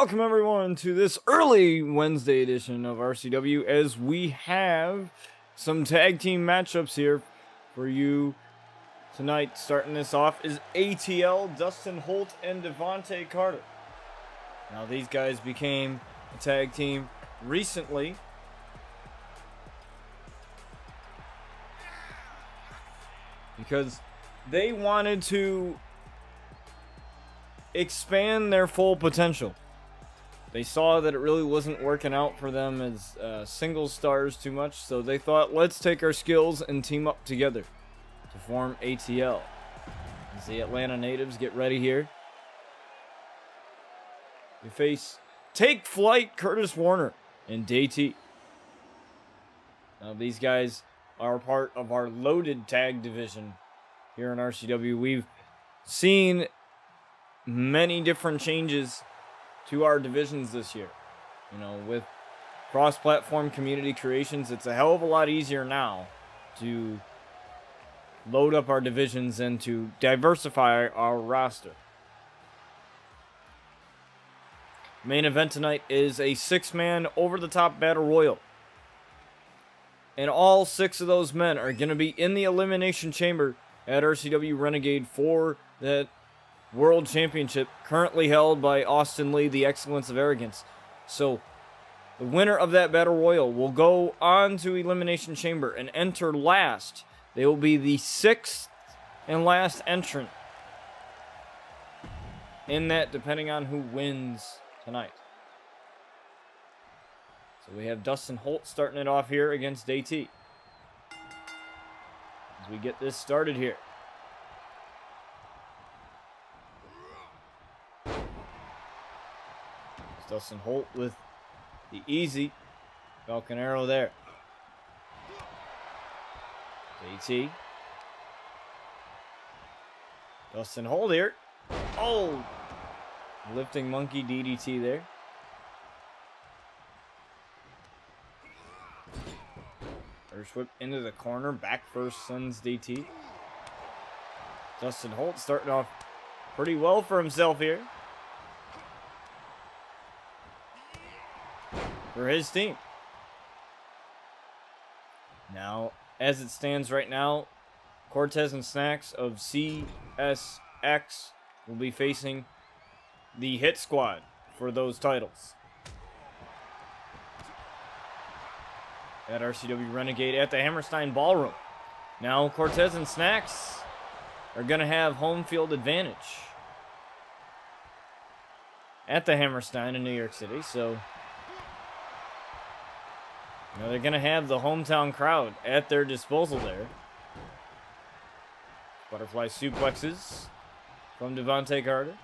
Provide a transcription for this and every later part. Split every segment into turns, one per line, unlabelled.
welcome everyone to this early Wednesday edition of RCW as we have some tag team matchups here for you tonight. Starting this off is ATL, Dustin Holt and Devontae Carter. Now these guys became a tag team recently. Because they wanted to expand their full potential. They saw that it really wasn't working out for them as single stars too much, so they thought, let's take our skills and team up together to form ATL. As the Atlanta natives get ready here, we face Take Flight, Curtis Warner, and DT. Now these guys are part of our loaded tag division here in RCW. We've seen many different changes to our divisions this year. You know, with cross-platform community creations, it's a hell of a lot easier now to load up our divisions and to diversify our roster. Main event tonight is a 6-man over-the-top battle royal. And all 6 of those men are going to be in the Elimination Chamber at RCW Renegade for that World Championship, currently held by Austin Lee, the Excellence of Arrogance. So, the winner of that Battle Royal will go on to Elimination Chamber and enter last. They will be the 6th and last entrant in that, depending on who wins tonight. So we have Dustin Holt starting it off here against DT. As we get this started here. It's Dustin Holt with the easy Falcon Arrow there. DT. Dustin Holt here. Oh! Lifting monkey DDT there. First whip into the corner. Back first sends DT. Dustin Holt starting off pretty well for himself here. For his team. Now, as it stands right now, Cortez and Snacks of CSX will be facing the Hit Squad for those titles. At RCW Renegade at the Hammerstein Ballroom. Now Cortez and Snacks are going to have home field advantage at the Hammerstein in New York City. So, you know, they're going to have the hometown crowd at their disposal there. Butterfly suplexes from Devontae Carter.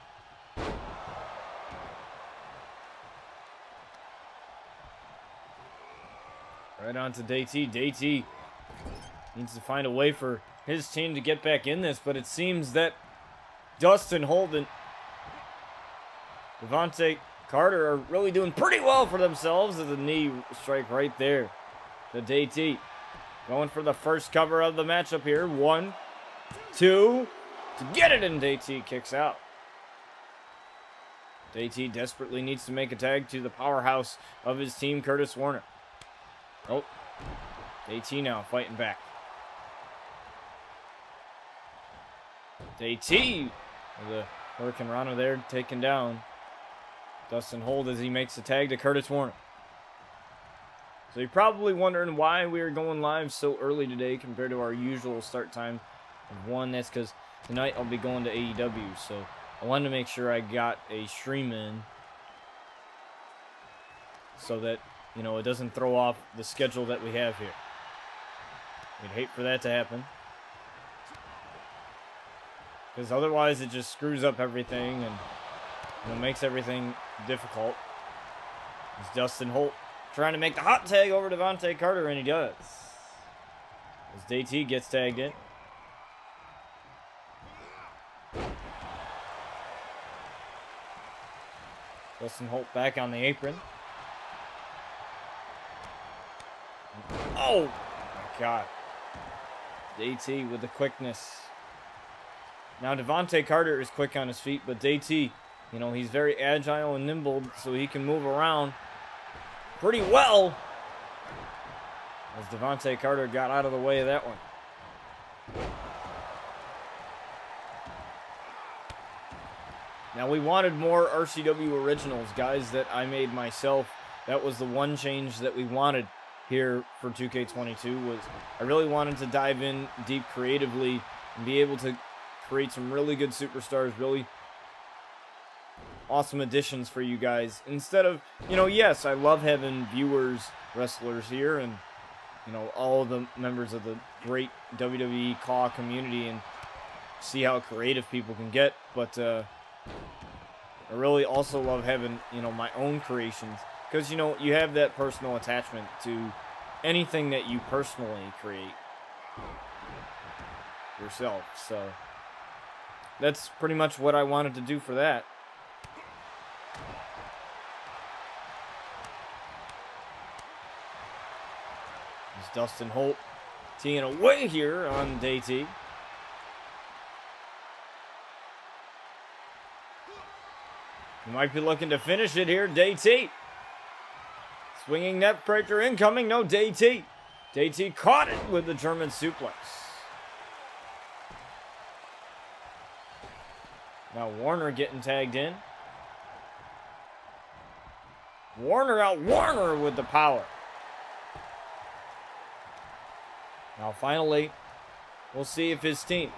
Right on to DT. DT needs to find a way for his team to get back in this, but it seems that Dustin Holt and Devontae Carter are really doing pretty well for themselves as a knee strike right there to DT. Going for the first cover of the matchup here. 1, 2, to get it, and DT kicks out. DT desperately needs to make a tag to the powerhouse of his team, Curtis Warner. Oh, DT now fighting back. DT with a Hurricane Rana there taken down Dustin Holt as he makes the tag to Curtis Warner. So you're probably wondering why we are going live so early today compared to our usual start time of 1. That's because tonight I'll be going to AEW, so I wanted to make sure I got a stream in so that, you know, it doesn't throw off the schedule that we have here. We'd hate for that to happen. Because otherwise it just screws up everything and, you know, makes everything difficult. It's Dustin Holt trying to make the hot tag over Devontae Carter, and he does. As DT gets tagged in. Dustin Holt back on the apron. Oh, my God. DT with the quickness. Now Devontae Carter is quick on his feet, but DT You know, he's very agile and nimble, so he can move around pretty well. As Devontae Carter got out of the way of that one. Now, we wanted more RCW originals, guys, that I made myself. That was the one change that we wanted here for 2K22 was I really wanted to dive in deep creatively and be able to create some really good superstars, really awesome additions for you guys. Instead of, you know, yes, I love having viewers, wrestlers here, and, you know, all of the members of the great WWE CAW community and see how creative people can get, but I really also love having, you know, my own creations, because, you know, you have that personal attachment to anything that you personally create yourself. So that's pretty much what I wanted to do for that. There's Dustin Holt teeing away here on DT. You might be looking to finish it here, DT. Swinging neck breaker incoming, no DT. DT caught it with the German suplex. Now Warner getting tagged in. Warner out Warner with the power. Now finally, we'll see if his team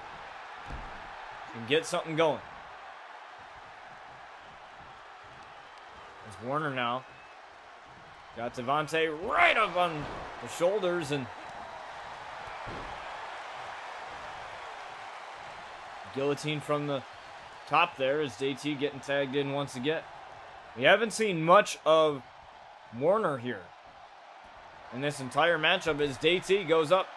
can get something going. There's Warner now. Got Devontae right up on the shoulders and guillotine from the top there as JT getting tagged in once again. We haven't seen much of Warner here in this entire matchup as DT goes up.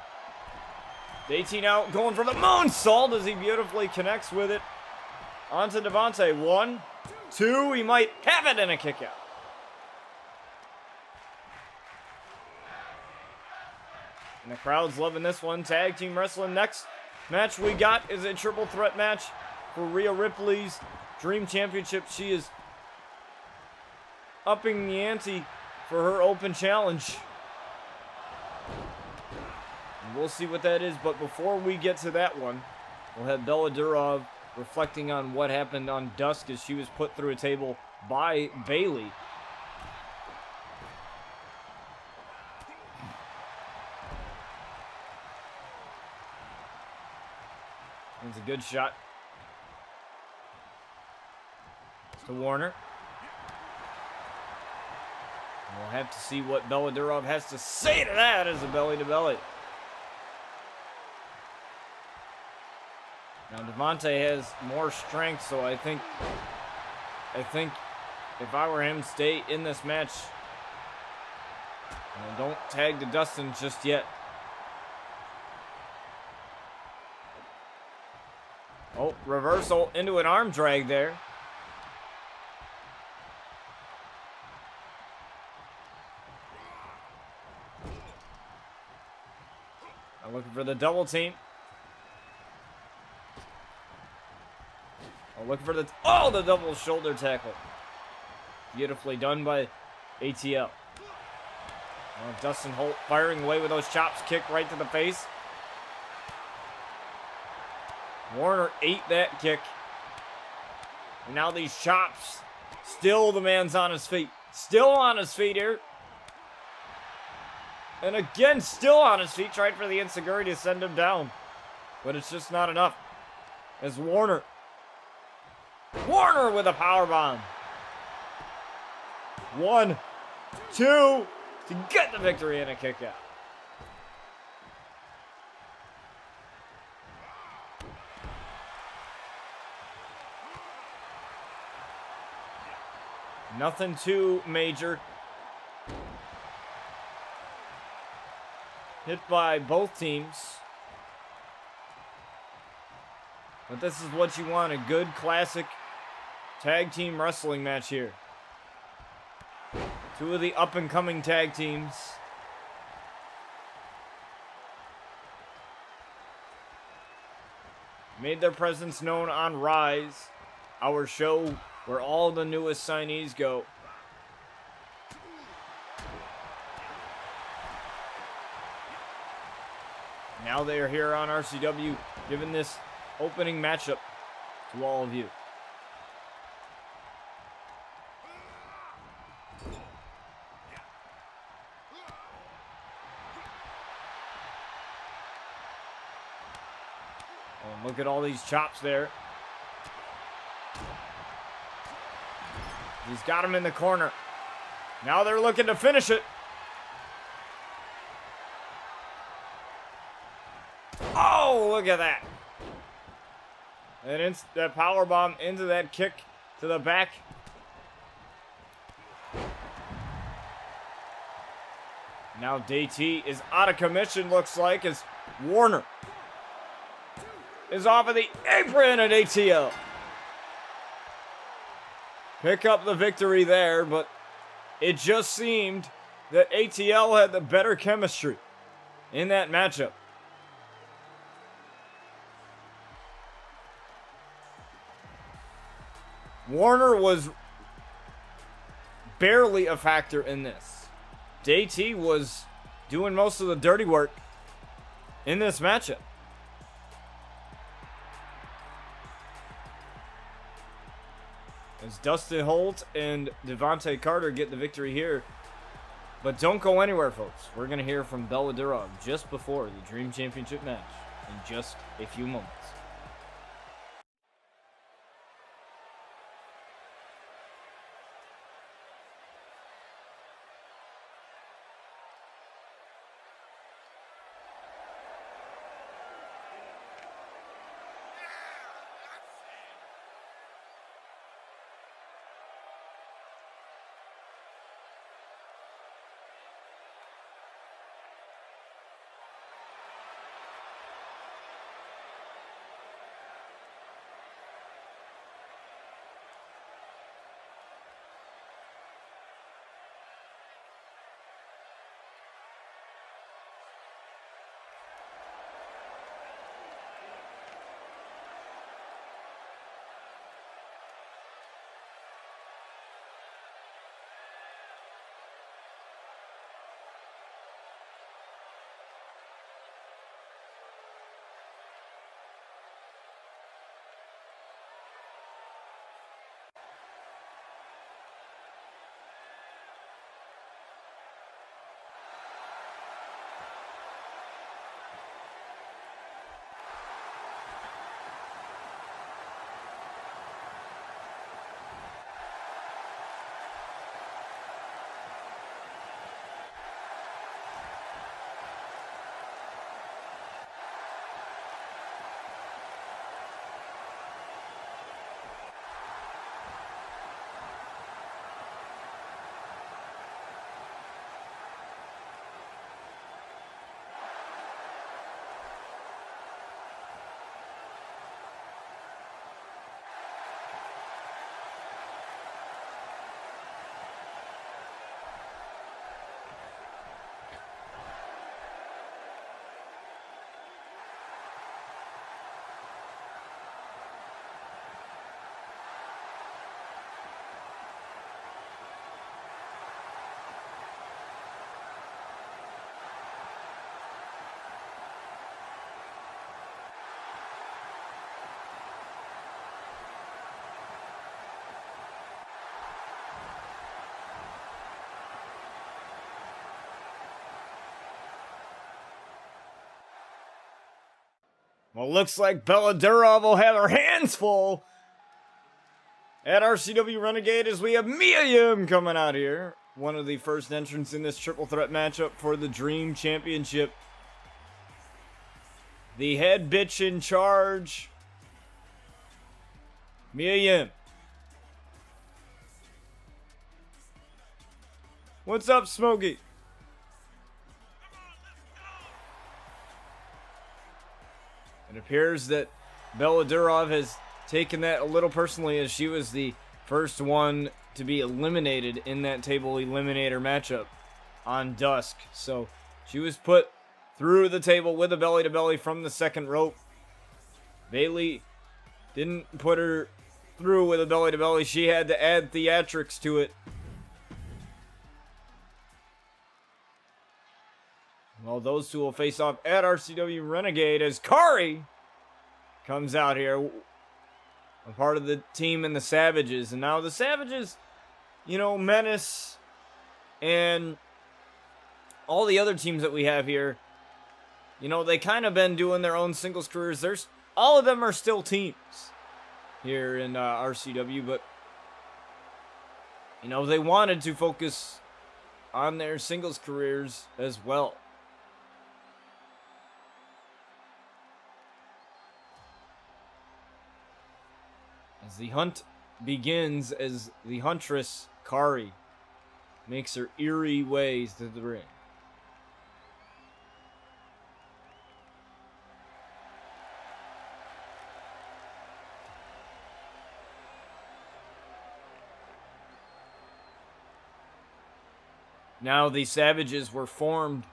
DT now going for the moonsault as he beautifully connects with it onto Devontae. 1, 2, he might have it in a kick out. And the crowd's loving this one. Tag team wrestling. Next match we got is a triple threat match for Rhea Ripley's Dream Championship. She is upping the ante for her open challenge. And we'll see what that is. But before we get to that one, we'll have Bella Durov reflecting on what happened on Dusk as she was put through a table by Bailey. It's a good shot to Warner. We'll have to see what Bella Durov has to say to that as a belly-to-belly. Now Devontae has more strength, so I think if I were him, stay in this match. And don't tag to Dustin just yet. Oh, reversal into an arm drag there. I'm looking for the double team. I'm looking for the double shoulder tackle. Beautifully done by ATL. Well, Dustin Holt firing away with those chops, kick right to the face. Warner ate that kick. And now these chops. Still the man's on his feet. Still on his feet here. And again, still on his feet. Tried for the enziguri to send him down. But it's just not enough. As Warner with a powerbomb. 1, 2 to get the victory and a kick out. Nothing too major. Hit by both teams. But this is what you want, a good classic tag team wrestling match here. Two of the up-and-coming tag teams. Made their presence known on Rise, our show where all the newest signees go. Now they are here on RCW, giving this opening matchup to all of you. Oh, look at all these chops there. He's got him in the corner. Now they're looking to finish it. Oh, look at that. And that power bomb into that kick to the back. Now DT is out of commission, looks like, as Warner is off of the apron at ATL. Pick up the victory there, but it just seemed that ATL had the better chemistry in that matchup. Warner was barely a factor in this. DT was doing most of the dirty work in this matchup. As Dustin Holt and Devontae Carter get the victory here. But don't go anywhere, folks. We're going to hear from Bella Durov just before the Dream Championship match in just a few moments. Well, looks like Bella Durov will have her hands full at RCW Renegade as we have Mia Yim coming out here. One of the first entrants in this triple threat matchup for the Dream Championship. The head bitch in charge, Mia Yim. What's up, Smokey? It appears that Bella Durov has taken that a little personally, as she was the first one to be eliminated in that table eliminator matchup on Dusk. So she was put through the table with a belly-to-belly from the second rope. Bailey didn't put her through with a belly to belly. She had to add theatrics to it. Well, those two will face off at RCW Renegade as Kari comes out here, a part of the team in the Savages. And now the Savages, you know, Menace and all the other teams that we have here, you know, they kind of been doing their own singles careers. All of them are still teams here in RCW, but, you know, they wanted to focus on their singles careers as well. As the hunt begins, as the huntress, Kari, makes her eerie ways to the ring. Now the Savages were formed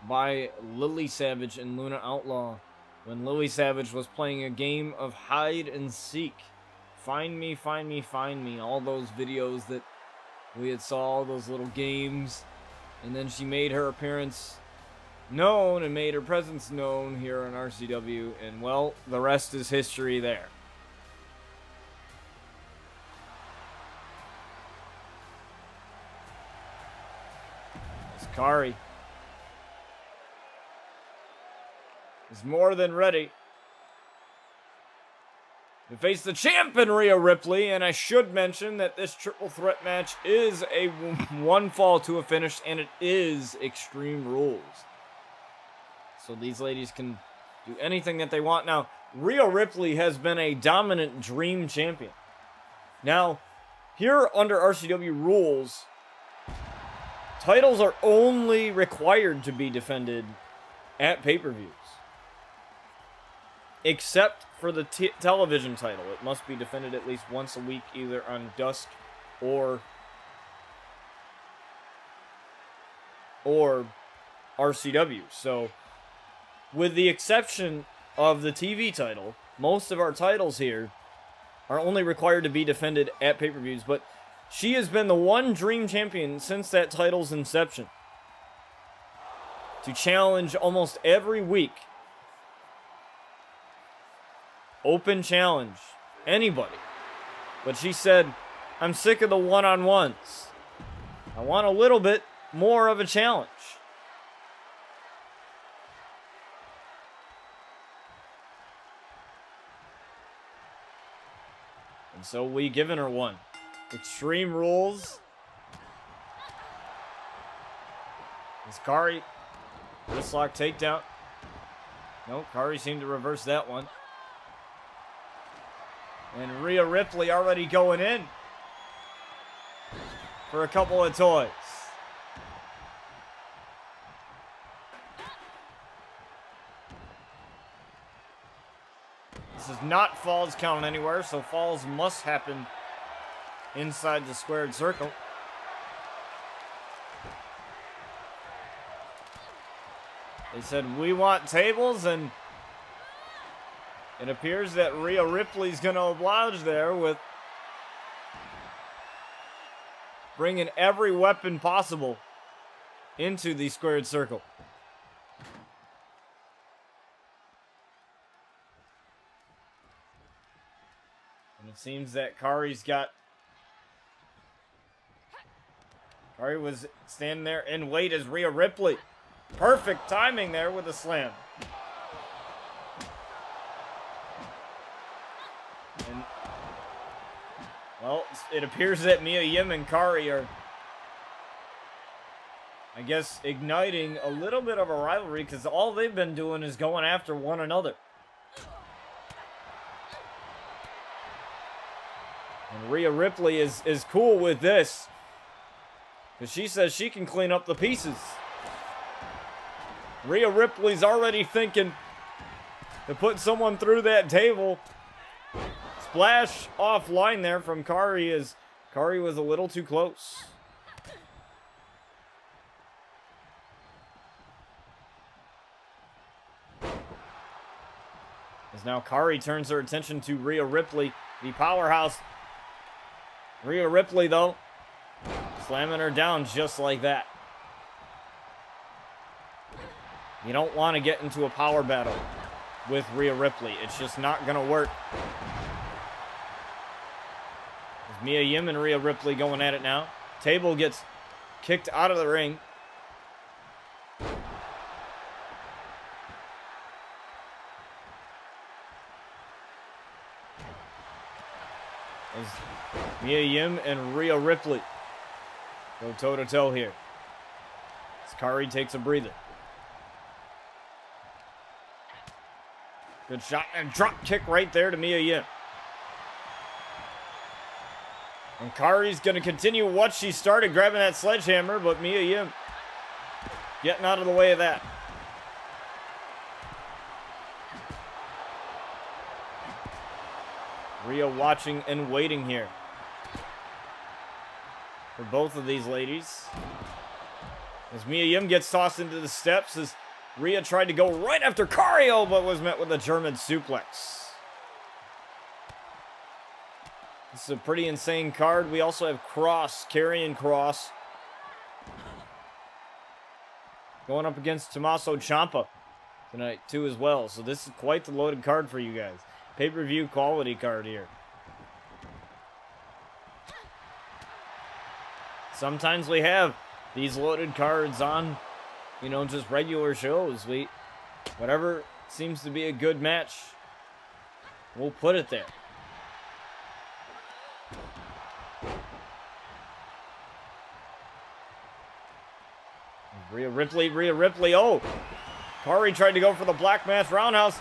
by Lily Savage and Luna Outlaw when Lily Savage was playing a game of hide and seek. Find me, find me, find me. All those videos that we had saw, all those little games. And then she made her appearance known and made her presence known here on RCW. And, well, the rest is history there. As Kari is more than ready to face the champion Rhea Ripley, and I should mention that this triple threat match is a one fall to a finish, and it is Extreme Rules. So these ladies can do anything that they want. Now, Rhea Ripley has been a dominant Dream Champion. Now, here under RCW rules, titles are only required to be defended at pay-per-views. Except for the television title. It must be defended at least once a week, either on Dusk or RCW. So, with the exception of the TV title, most of our titles here are only required to be defended at pay-per-views. But she has been the one Dream Champion since that title's inception to challenge almost every week. Open challenge. Anybody. But she said, I'm sick of the one-on-ones. I want a little bit more of a challenge. And so we given her one. Extreme Rules. Is Kari. Wristlock takedown. No, Kari seemed to reverse that one. And Rhea Ripley already going in for a couple of toys. This is not falls count anywhere, so falls must happen inside the squared circle. They said, we want tables, and it appears that Rhea Ripley's going to oblige there with bringing every weapon possible into the squared circle. And it seems that Kari was standing there in wait as Rhea Ripley. Perfect timing there with a slam. And, well, it appears that Mia Yim and Kari are, I guess, igniting a little bit of a rivalry because all they've been doing is going after one another. And Rhea Ripley is cool with this because she says she can clean up the pieces. Rhea Ripley's already thinking to put someone through that table. Splash offline there from Kari as Kari was a little too close. As now Kari turns her attention to Rhea Ripley the powerhouse. Rhea Ripley, though, slamming her down just like that. You don't want to get into a power battle with Rhea Ripley. It's just not going to work. There's Mia Yim and Rhea Ripley going at it now. Table gets kicked out of the ring. As Mia Yim and Rhea Ripley go toe-to-toe here. As Kari takes a breather. Good shot and drop kick right there to Mia Yim. And Kari's going to continue what she started, grabbing that sledgehammer, but Mia Yim getting out of the way of that. Rhea watching and waiting here for both of these ladies. As Mia Yim gets tossed into the steps as Rhea tried to go right after Cario, but was met with a German suplex. This is a pretty insane card. We also have Cross, Karrion Kross, going up against Tommaso Ciampa tonight too as well. So this is quite the loaded card for you guys. Pay-per-view quality card here. Sometimes we have these loaded cards on, you know, just regular shows. Whatever seems to be a good match, we'll put it there. Rhea Ripley, oh! Kari tried to go for the Black Mass Roundhouse.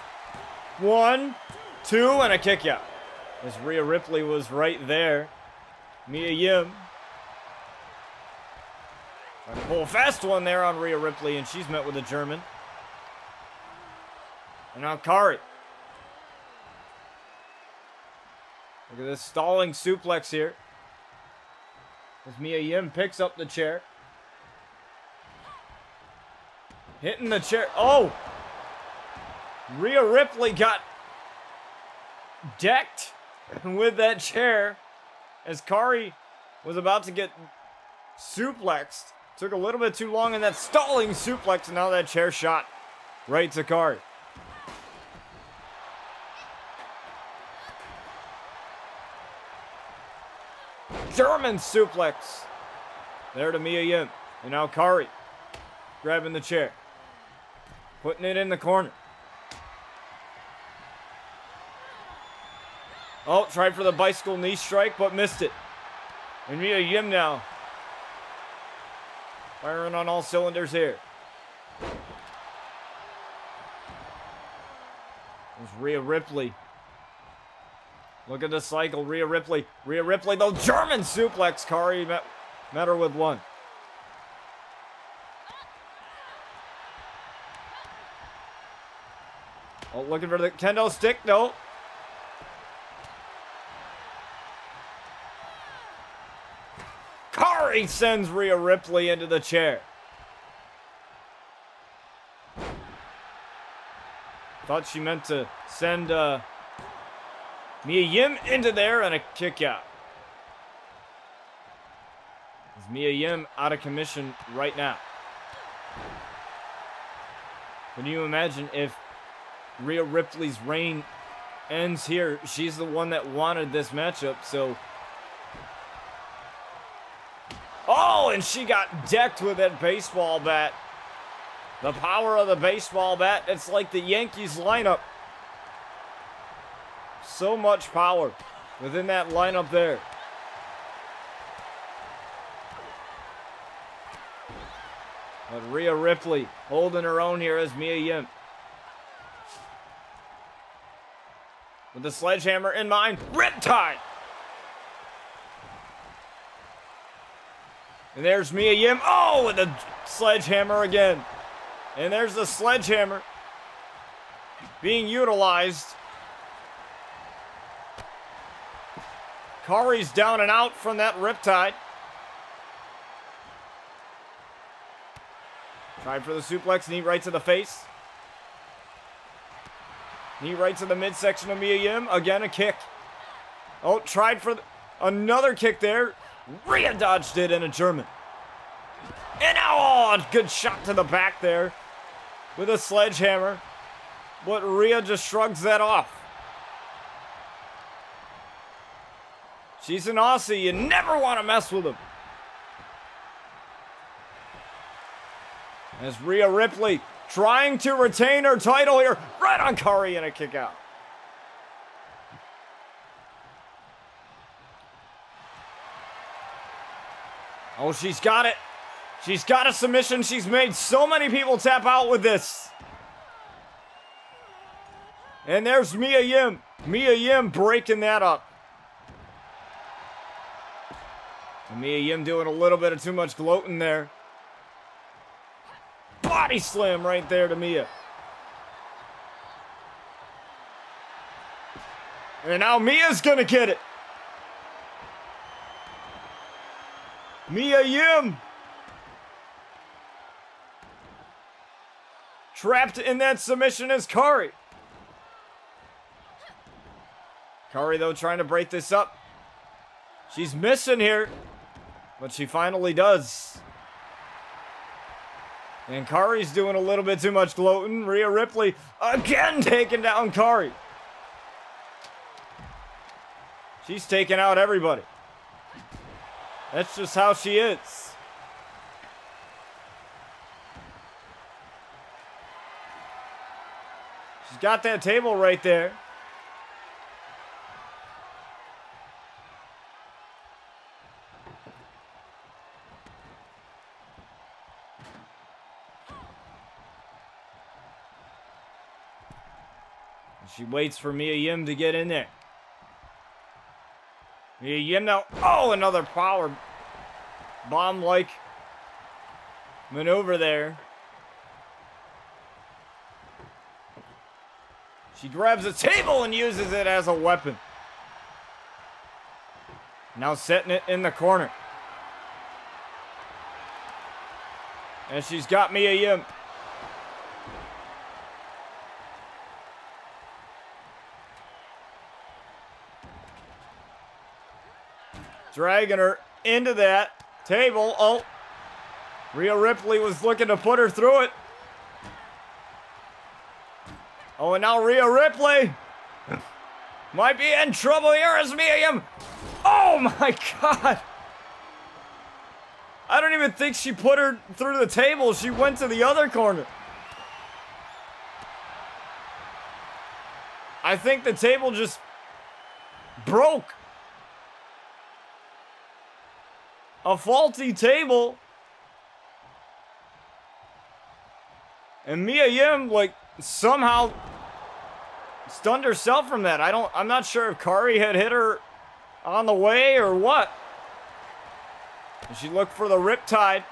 1, 2, and a kick out. As Rhea Ripley was right there. Mia Yim trying to pull a fast one there on Rhea Ripley, and she's met with a German. And now Kari. Look at this stalling suplex here. As Mia Yim picks up the chair. Hitting the chair. Oh! Rhea Ripley got decked with that chair as Kari was about to get suplexed. Took a little bit too long in that stalling suplex, and now that chair shot right to Kari. German suplex there to Mia Yim. And now Kari grabbing the chair, putting it in the corner. Oh, tried for the bicycle knee strike, but missed it. And Mia Yim now firing on all cylinders here. There's Rhea Ripley. Look at the cycle. Rhea Ripley, though, German suplex. Kari met her with one. Oh, looking for the kendo stick, no. Kari sends Rhea Ripley into the chair. Thought she meant to send Mia Yim into there, and a kick out. Is Mia Yim out of commission right now? Can you imagine if Rhea Ripley's reign ends here? She's the one that wanted this matchup, so... Oh, and she got decked with that baseball bat. The power of the baseball bat. It's like the Yankees lineup. So much power within that lineup there. But Rhea Ripley holding her own here as Mia Yim. With the sledgehammer in mind. Riptide! And there's Mia Yim. Oh, with the sledgehammer again. And there's the sledgehammer being utilized. Kari's down and out from that riptide. Tried for the suplex, knee right to the face. Knee right to the midsection of Mia Yim. Again, a kick. Oh, tried for another kick there. Rhea dodged it in a German. And now, oh, a good shot to the back there with a sledgehammer. But Rhea just shrugs that off. She's an Aussie. You never want to mess with them. As Rhea Ripley trying to retain her title here. Right on Kari and a kick out. Oh, she's got it. She's got a submission. She's made so many people tap out with this. And there's Mia Yim. Mia Yim breaking that up. And Mia Yim doing a little bit of too much gloating there. Body slam right there to Mia. And now Mia's gonna get it. Mia Yim. Trapped in that submission is Kari. Kari, though, trying to break this up. She's missing here, but she finally does. And Kari's doing a little bit too much gloating. Rhea Ripley again taking down Kari. She's taking out everybody. That's just how she is. She's got that table right there. She waits for Mia Yim to get in there. Mia Yim now. Oh, another power bomb-like maneuver there. She grabs a table and uses it as a weapon. Now setting it in the corner. And she's got Mia Yim. Dragging her into that table. Oh, Rhea Ripley was looking to put her through it. Oh, and now Rhea Ripley might be in trouble here as Mia Yim. Oh my God. I don't even think she put her through the table. She went to the other corner. I think the table just broke. A faulty table. And Mia Yim, like, somehow stunned herself from that. I'm not sure if Kari had hit her on the way or what. And she looked for the riptide.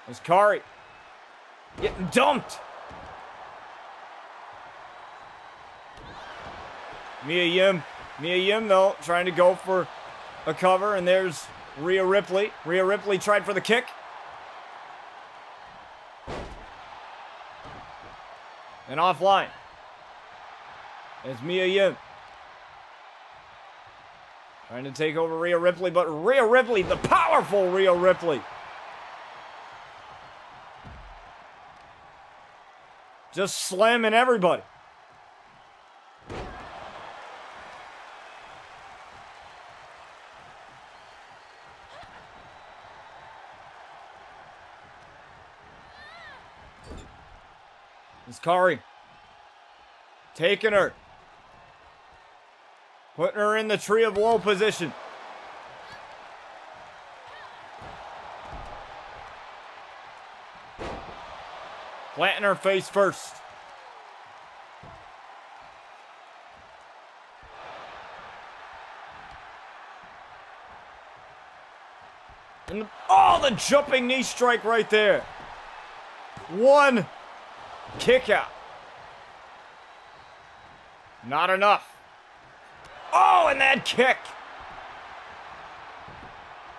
There's Kari getting dumped. Mia Yim, though, trying to go for a cover, and there's Rhea Ripley. Rhea Ripley tried for the kick. And offline. It's Mia Yim. Trying to take over Rhea Ripley, but Rhea Ripley, the powerful Rhea Ripley, just slamming everybody. It's Kari. Taking her. Putting her in the tree of woe position. Planting her face first. And the jumping knee strike right there. One kick out. Not enough. Oh, and that kick.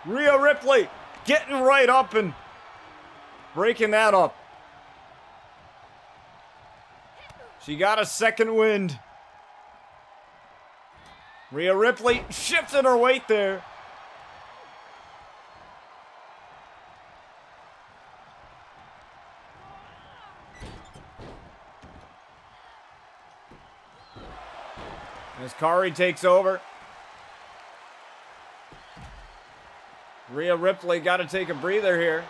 Rhea Ripley getting right up and breaking that up. She got a second wind. Rhea Ripley shifting her weight there. As Kari takes over. Rhea Ripley got to take a breather here.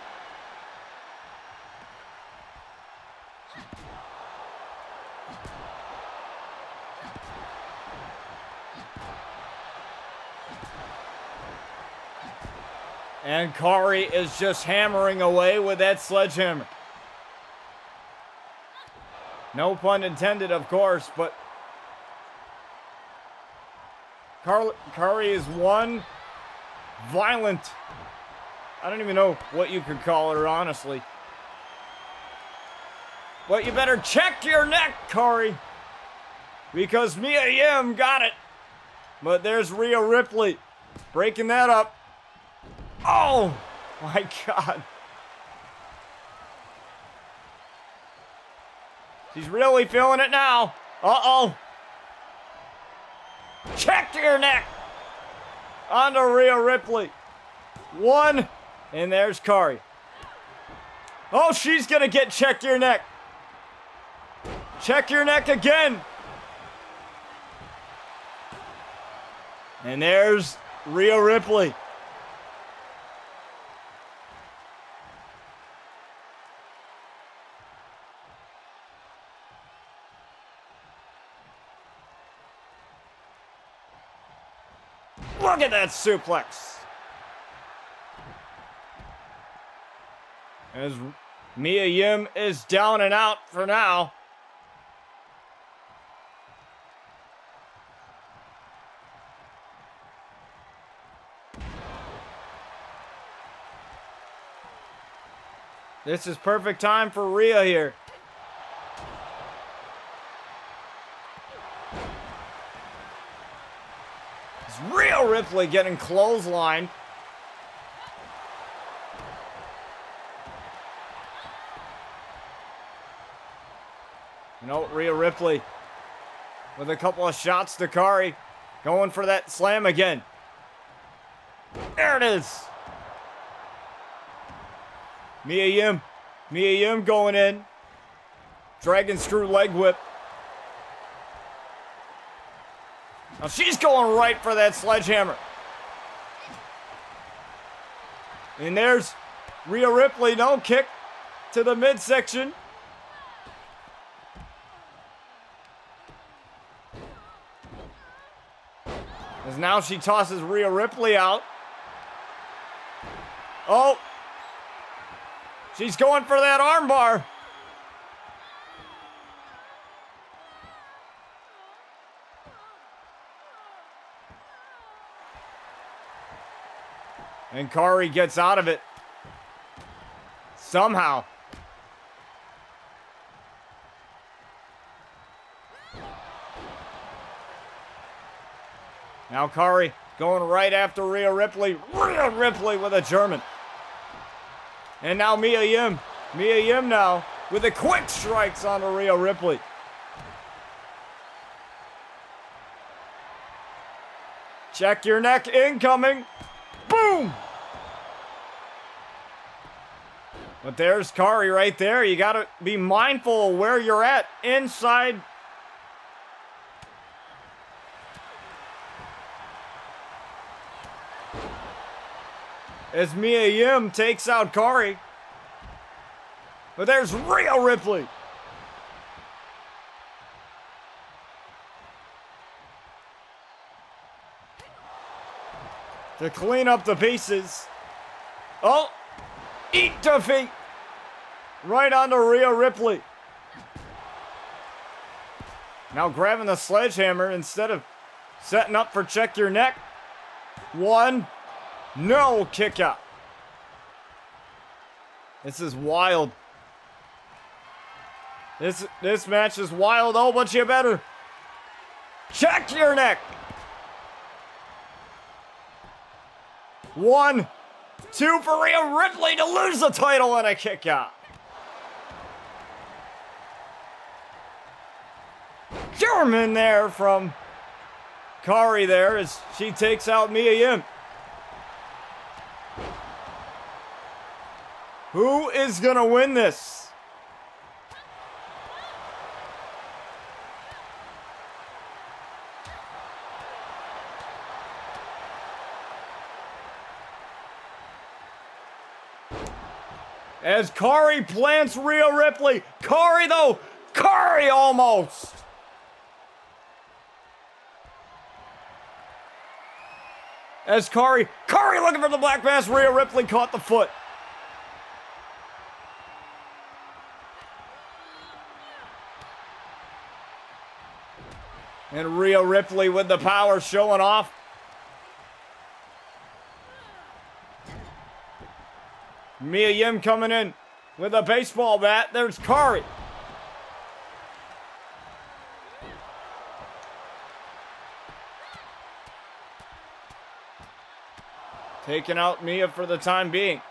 And Kari is just hammering away with that sledgehammer. No pun intended, of course, but Kari is one violent, I don't even know what you could call her, honestly. But you better check your neck, Kari, because Mia Yim got it. But there's Rhea Ripley breaking that up. Oh, my God. She's really feeling it now. Uh-oh. Check to your neck. Onto Rhea Ripley. One, and there's Kari. Oh, she's going to get check your neck. Check your neck again. And there's Rhea Ripley. Look at that suplex. As Mia Yim is down and out for now. This is perfect time for Rhea here. Rhea Ripley getting clotheslined. You know, Rhea Ripley with a couple of shots to Kari. Going for that slam again. There it is. Mia Yim going in. Dragon screw leg whip. Now she's going right for that sledgehammer. And there's Rhea Ripley. No, kick to the midsection. As now she tosses Rhea Ripley out. Oh. She's going for that armbar. And Kari gets out of it. Somehow. Now Kari going right after Rhea Ripley. Rhea Ripley with a German. And now Mia Yim. Mia Yim now with the quick strikes on Rhea Ripley. Check your neck incoming. Boom! But there's Kari right there. You got to be mindful of where you're at inside. As Mia Yim takes out Kari. But there's Rhea Ripley. To clean up the pieces. Oh, eat defeat. Right onto Rhea Ripley. Now grabbing the sledgehammer instead of setting up for check your neck. One. No, kick out. This is wild. This match is wild. Oh, but you better check your neck. 1, 2 for Rhea Ripley to lose the title and a kick out. German there from Kari there as she takes out Mia Yim. Who is going to win this? As Kari plants Rhea Ripley. Kari though. Kari almost. As Kari looking for the black mass. Rhea Ripley caught the foot. And Rhea Ripley with the power showing off. Mia Yim coming in with a baseball bat. There's Kari. Taking out Mia for the time being.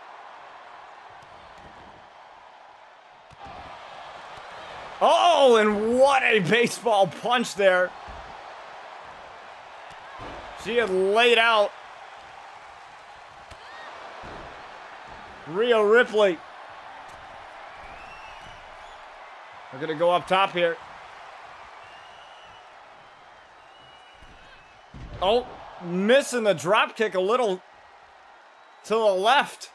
Oh, and what a baseball punch there. She had laid out Rhea Ripley. We're going to go up top here. Oh, missing the drop kick a little to the left.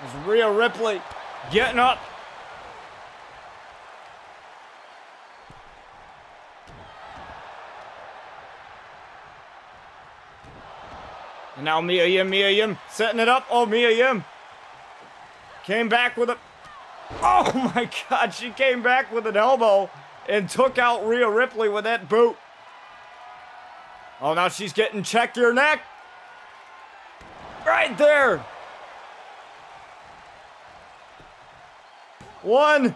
There's Rhea Ripley getting up. And now Mia Yim setting it up. Oh, Mia Yim came back with a... Oh my God, she came back with an elbow and took out Rhea Ripley with that boot. Oh, now she's getting checked your neck. Right there. 1,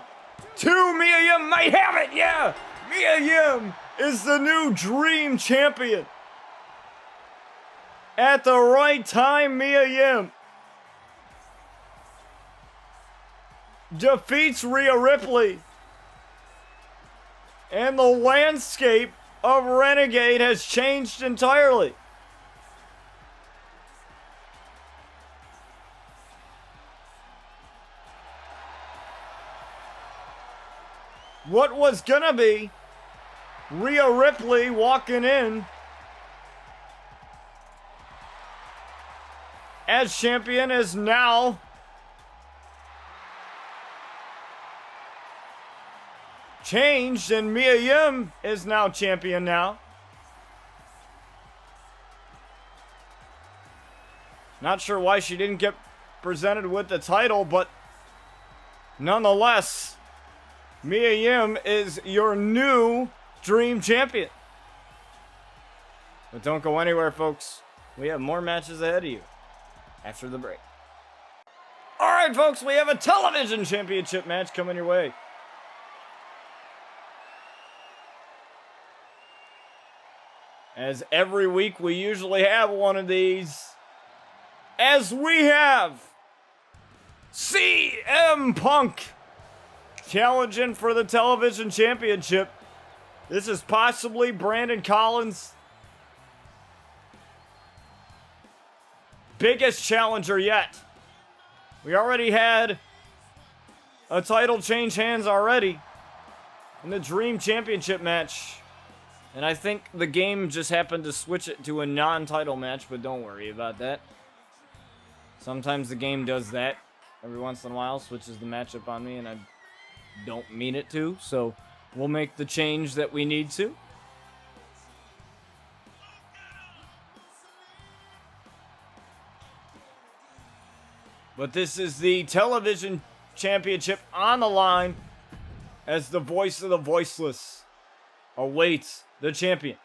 2, Mia Yim might have it, yeah! Mia Yim is the new Dream Champion. At the right time, Mia Yim defeats Rhea Ripley. And the landscape of Renegade has changed entirely. What was gonna be Rhea Ripley walking in as champion is now changed, and Mia Yim is now champion now. Not sure why she didn't get presented with the title, but nonetheless, Mia Yim is your new Dream Champion. But don't go anywhere, folks. We have more matches ahead of you after the break. All right, folks, we have a television championship match coming your way. As every week, we usually have one of these. As we have CM Punk challenging for the television championship. This is possibly Brandon Collins' biggest challenger yet. We already had a title change hands already in the Dream Championship match. And I think the game just happened to switch it to a non-title match, but don't worry about that. Sometimes the game does that. Every once in a while, switches the matchup on me, and I don't mean it to, so we'll make the change that we need to. But this is the television championship on the line as the voice of the voiceless awaits the champion.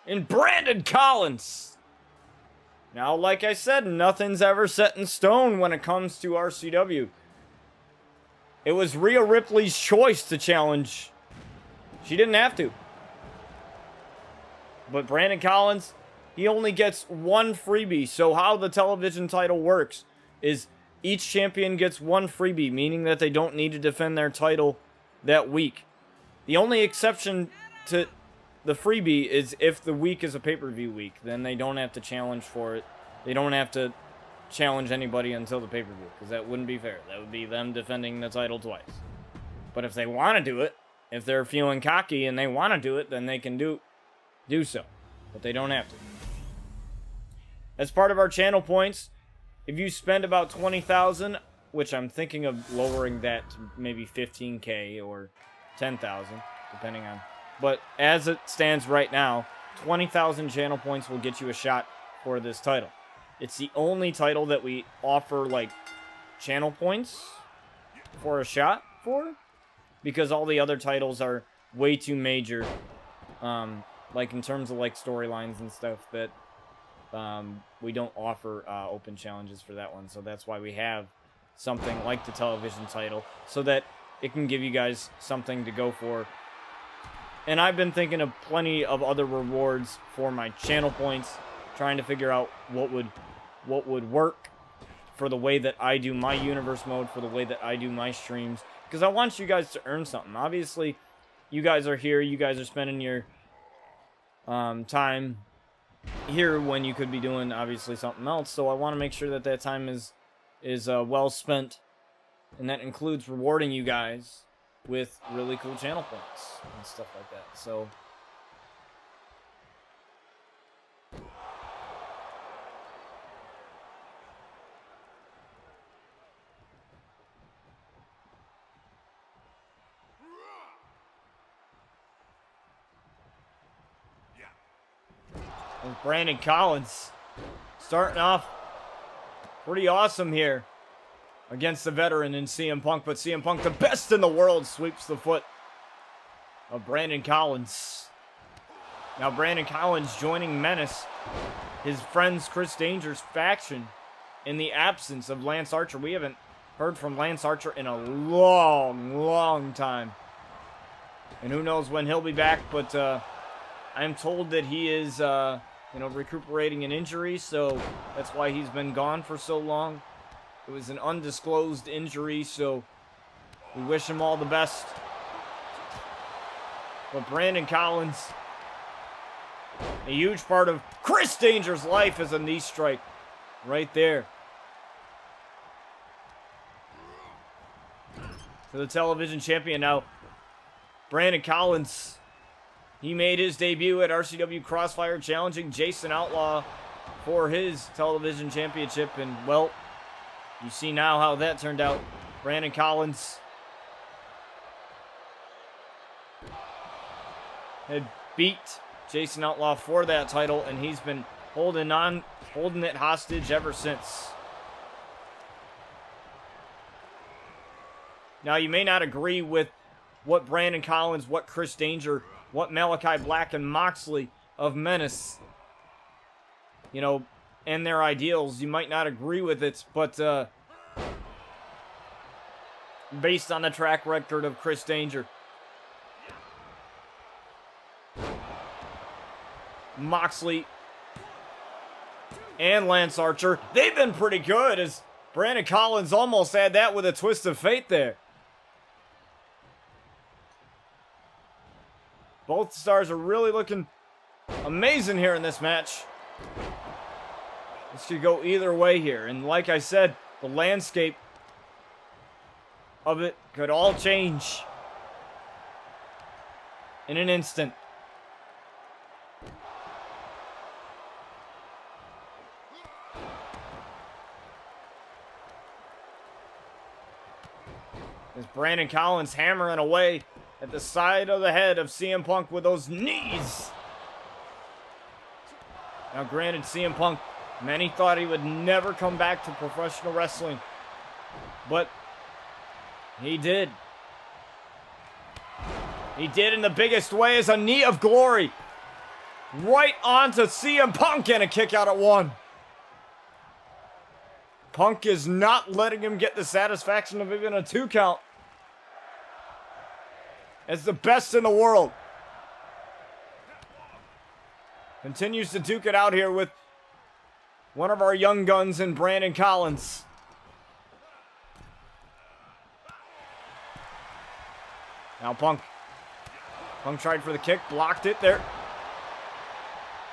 In Brandon Collins. Now, like I said, nothing's ever set in stone when it comes to RCW. It was Rhea Ripley's choice to challenge. She didn't have to. But Brandon Collins, he only gets one freebie. So how the television title works is each champion gets one freebie, meaning that they don't need to defend their title that week. The only exception to the freebie is if the week is a pay-per-view week. Then they don't have to challenge for it. They don't have to challenge anybody until the pay-per-view, because that wouldn't be fair. That would be them defending the title twice. But if they want to do it, if they're feeling cocky and they want to do it, then they can do so. But they don't have to. As part of our channel points, if you spend about 20,000, which I'm thinking of lowering that to maybe 15K or 10,000, depending on. But as it stands right now, 20,000 channel points will get you a shot for this title. It's the only title that we offer, like, channel points for a shot for, because all the other titles are way too major, like, in terms of, like, storylines and stuff, that we don't offer open challenges for that one. So that's why we have something like the television title, so that it can give you guys something to go for. And I've been thinking of plenty of other rewards for my channel points, trying to figure out what would work for the way that I do my universe mode, for the way that I do my streams, because I want you guys to earn something. Obviously, you guys are here, you guys are spending your time here when you could be doing obviously something else, so I want to make sure that that time is well spent, and that includes rewarding you guys with really cool channel points and stuff like that. So and Brandon Collins starting off pretty awesome here against the veteran in CM Punk, but CM Punk, the best in the world, sweeps the foot of Brandon Collins. Now Brandon Collins joining Menace, his friends Chris Danger's faction, in the absence of Lance Archer. We haven't heard from Lance Archer in a long time. And who knows when he'll be back, but I'm told that he is recuperating an injury, so that's why he's been gone for so long. It was an undisclosed injury, so we wish him all the best. But Brandon Collins, a huge part of Chris Danger's life, is a knee strike right there to the television champion. Now, Brandon Collins, he made his debut at RCW Crossfire, challenging Jason Outlaw for his television championship, and, well, you see now how that turned out. Brandon Collins had beat Jason Outlaw for that title, and he's been holding it hostage ever since. Now, you may not agree with what Brandon Collins, what Chris Danger, what Malachi Black and Moxley of Menace, and their ideals. You might not agree with it, but based on the track record of Chris Danger, Moxley, and Lance Archer, they've been pretty good, as Brandon Collins almost had that with a twist of fate there. Both stars are really looking amazing here in this match. This could go either way here. And like I said, the landscape of it could all change in an instant. As Brandon Collins hammering away at the side of the head of CM Punk with those knees. Now granted, CM Punk, many thought he would never come back to professional wrestling, but he did. He did in the biggest way, as a knee of glory right onto CM Punk, and a kick out at one. Punk is not letting him get the satisfaction of even a 2 count. As the best in the world. Continues to duke it out here with one of our young guns in Brandon Collins. Now Punk. Punk tried for the kick, blocked it there.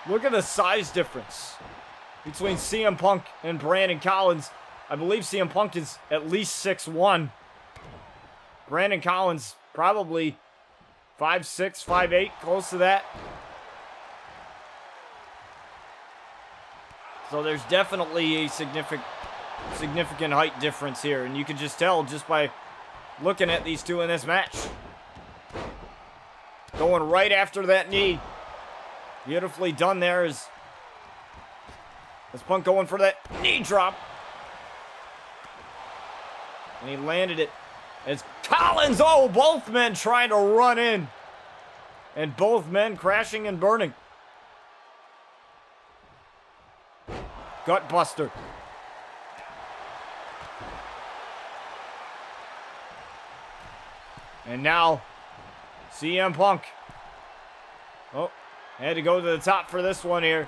Look at the size difference between CM Punk and Brandon Collins. I believe CM Punk is at least 6'1". Brandon Collins probably 5'6", 5'8", close to that. So there's definitely a significant height difference here. And you can just tell just by looking at these two in this match. Going right after that knee. Beautifully done there as Punk going for that knee drop. And he landed it as Collins, oh, both men trying to run in. And both men crashing and burning. Gut buster. And now, CM Punk. Oh, had to go to the top for this one here.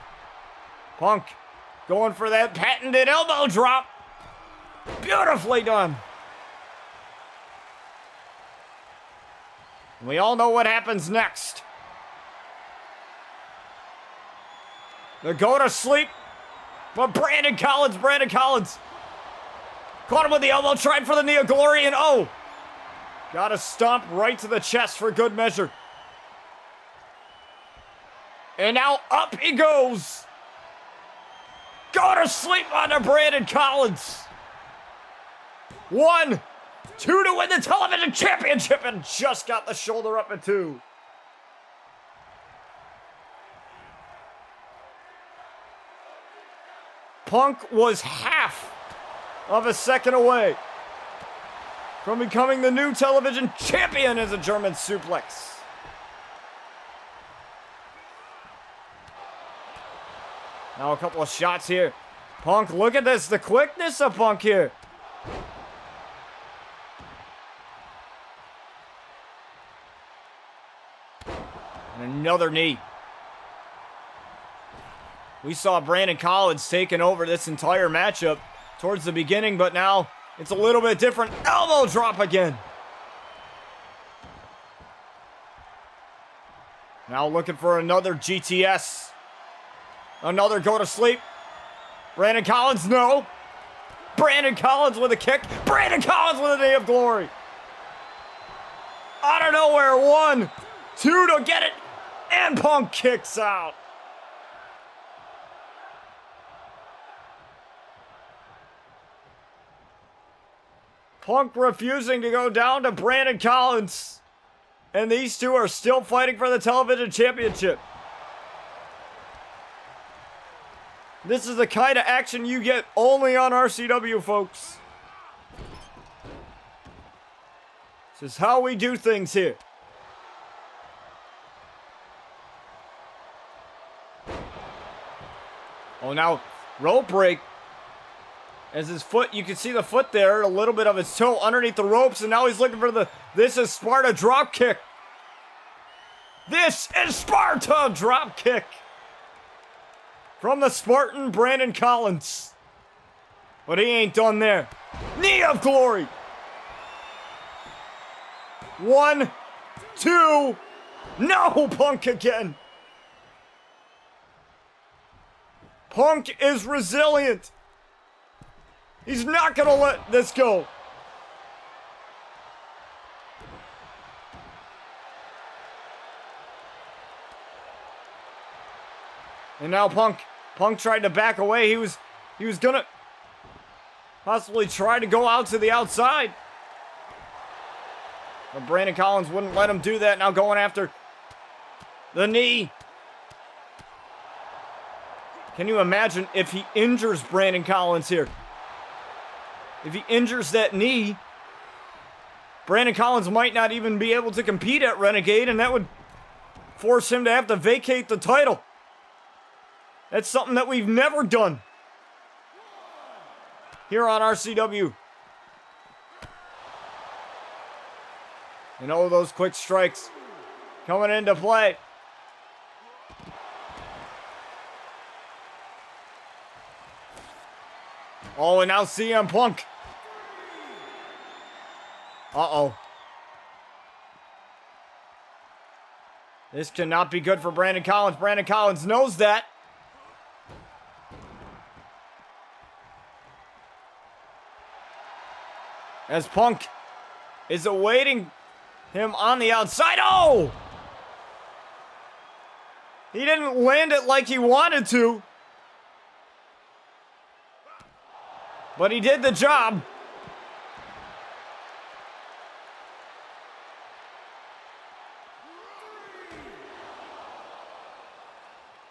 Punk going for that patented elbow drop. Beautifully done. We all know what happens next. They go to sleep. But Brandon Collins. Caught him with the elbow, tried for the knee of glory, and oh! Got a stomp right to the chest for good measure. And now up he goes. Go to sleep on to Brandon Collins. 1, 2 to win the television championship, and just got the shoulder up at 2. Punk was half of a second away from becoming the new television champion as a German suplex. Now a couple of shots here. Punk, look at this, the quickness of Punk here. And another knee. We saw Brandon Collins taking over this entire matchup towards the beginning, but now it's a little bit different. Elbow drop again. Now looking for another GTS. Another go to sleep. Brandon Collins, no. Brandon Collins with a kick. Brandon Collins with a knee of glory. Out of nowhere, 1, 2 to get it. And Punk kicks out. Punk refusing to go down to Brandon Collins. And these two are still fighting for the television championship. This is the kind of action you get only on RCW, folks. This is how we do things here. Oh, now rope break. As his foot, you can see the foot there, a little bit of his toe underneath the ropes, and now he's looking for this is Sparta drop kick. This is Sparta drop kick. From the Spartan Brandon Collins. But he ain't done there. Knee of glory. 1, 2, no, Punk again. Punk is resilient. He's not going to let this go. And now Punk tried to back away. He was going to possibly try to go out to the outside. But Brandon Collins wouldn't let him do that. Now going after the knee. Can you imagine if he injures Brandon Collins here? If he injures that knee, Brandon Collins might not even be able to compete at Renegade, and that would force him to have to vacate the title. That's something that we've never done. here on RCW. And oh, those quick strikes coming into play. Oh, and now CM Punk. Uh-oh. This cannot be good for Brandon Collins. Brandon Collins knows that. As Punk is awaiting him on the outside. Oh! He didn't land it like he wanted to. But he did the job.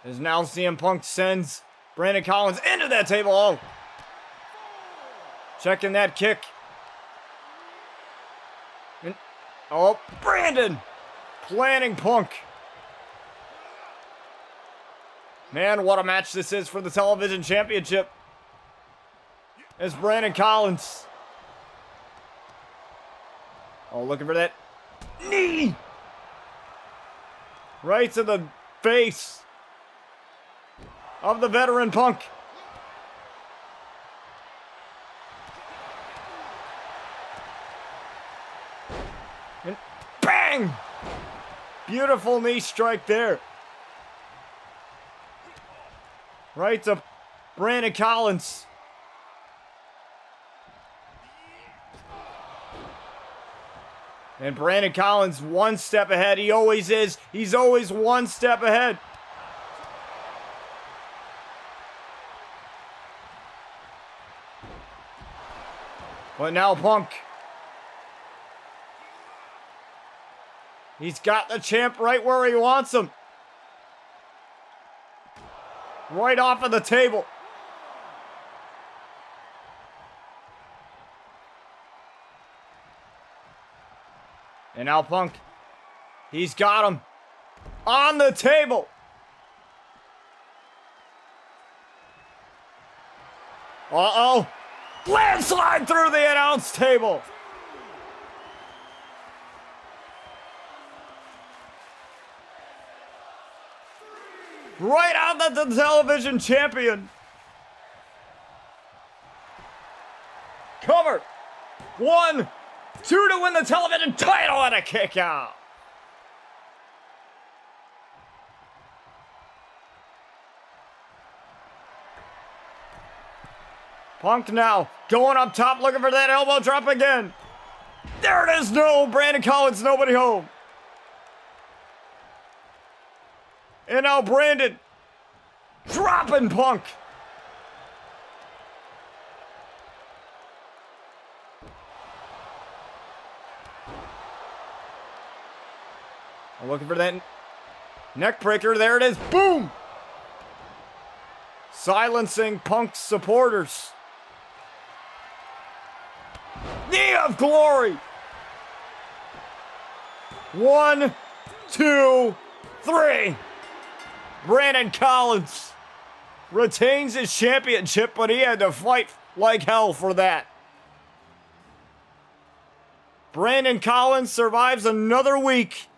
As now CM Punk sends Brandon Collins into that table. Oh. Checking that kick. And, oh, Brandon planning Punk. Man, what a match this is for the television championship. As Brandon Collins. Oh, looking for that knee. Right to the face of the veteran Punk. And bang! Beautiful knee strike there. Right to Brandon Collins. And Brandon Collins one step ahead. He always is. He's always one step ahead. But now Punk. He's got the champ right where he wants him. Right off of the table. And now Punk. He's got him on the table. Uh-oh. Landslide through the announce table. Right out at the television champion. Cover. 1, 2 to win the television title and a kick out. Punk now going up top, looking for that elbow drop again. There it is. No, Brandon Collins, nobody home. And now Brandon dropping Punk. I'm looking for that neck breaker. There it is. Boom. Silencing Punk's supporters. Knee of glory. 1, 2, 3. Brandon Collins retains his championship, but he had to fight like hell for that. Brandon Collins survives another week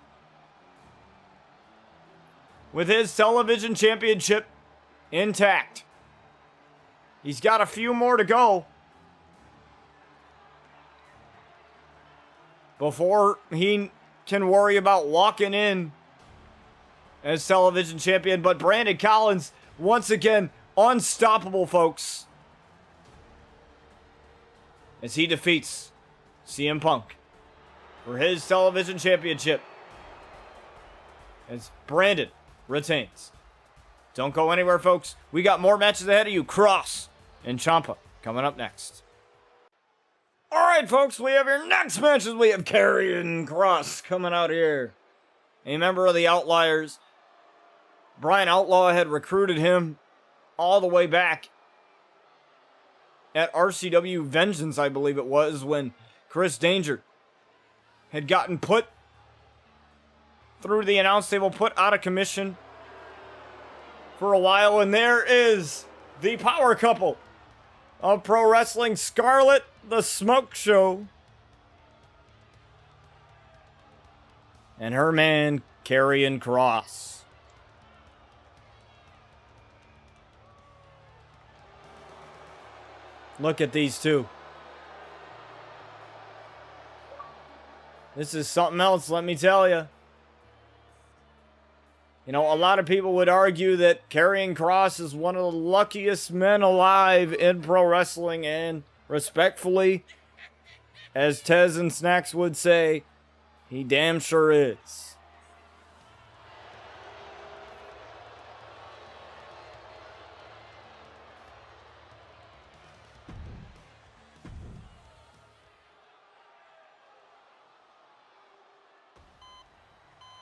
with his television championship intact. He's got a few more to go before he can worry about walking in as television champion. But Brandon Collins, once again, unstoppable, folks, as he defeats CM Punk for his television championship, as Brandon retains. Don't go anywhere, folks. We got more matches ahead of you. Cross and Ciampa coming up next. All right, folks, we have your next matches. We have Karrion Kross coming out here. A member of the Outliers. Brian Outlaw had recruited him all the way back at RCW Vengeance, I believe it was, when Chris Danger had gotten put through the announce table, put out of commission for a while. And there is the power couple of pro wrestling, Scarlett the Smoke Show. And her man, Karrion Kross. Look at these two. This is something else, let me tell you. You know, a lot of people would argue that Karrion Kross is one of the luckiest men alive in pro wrestling, and respectfully, as Tez and Snacks would say, he damn sure is.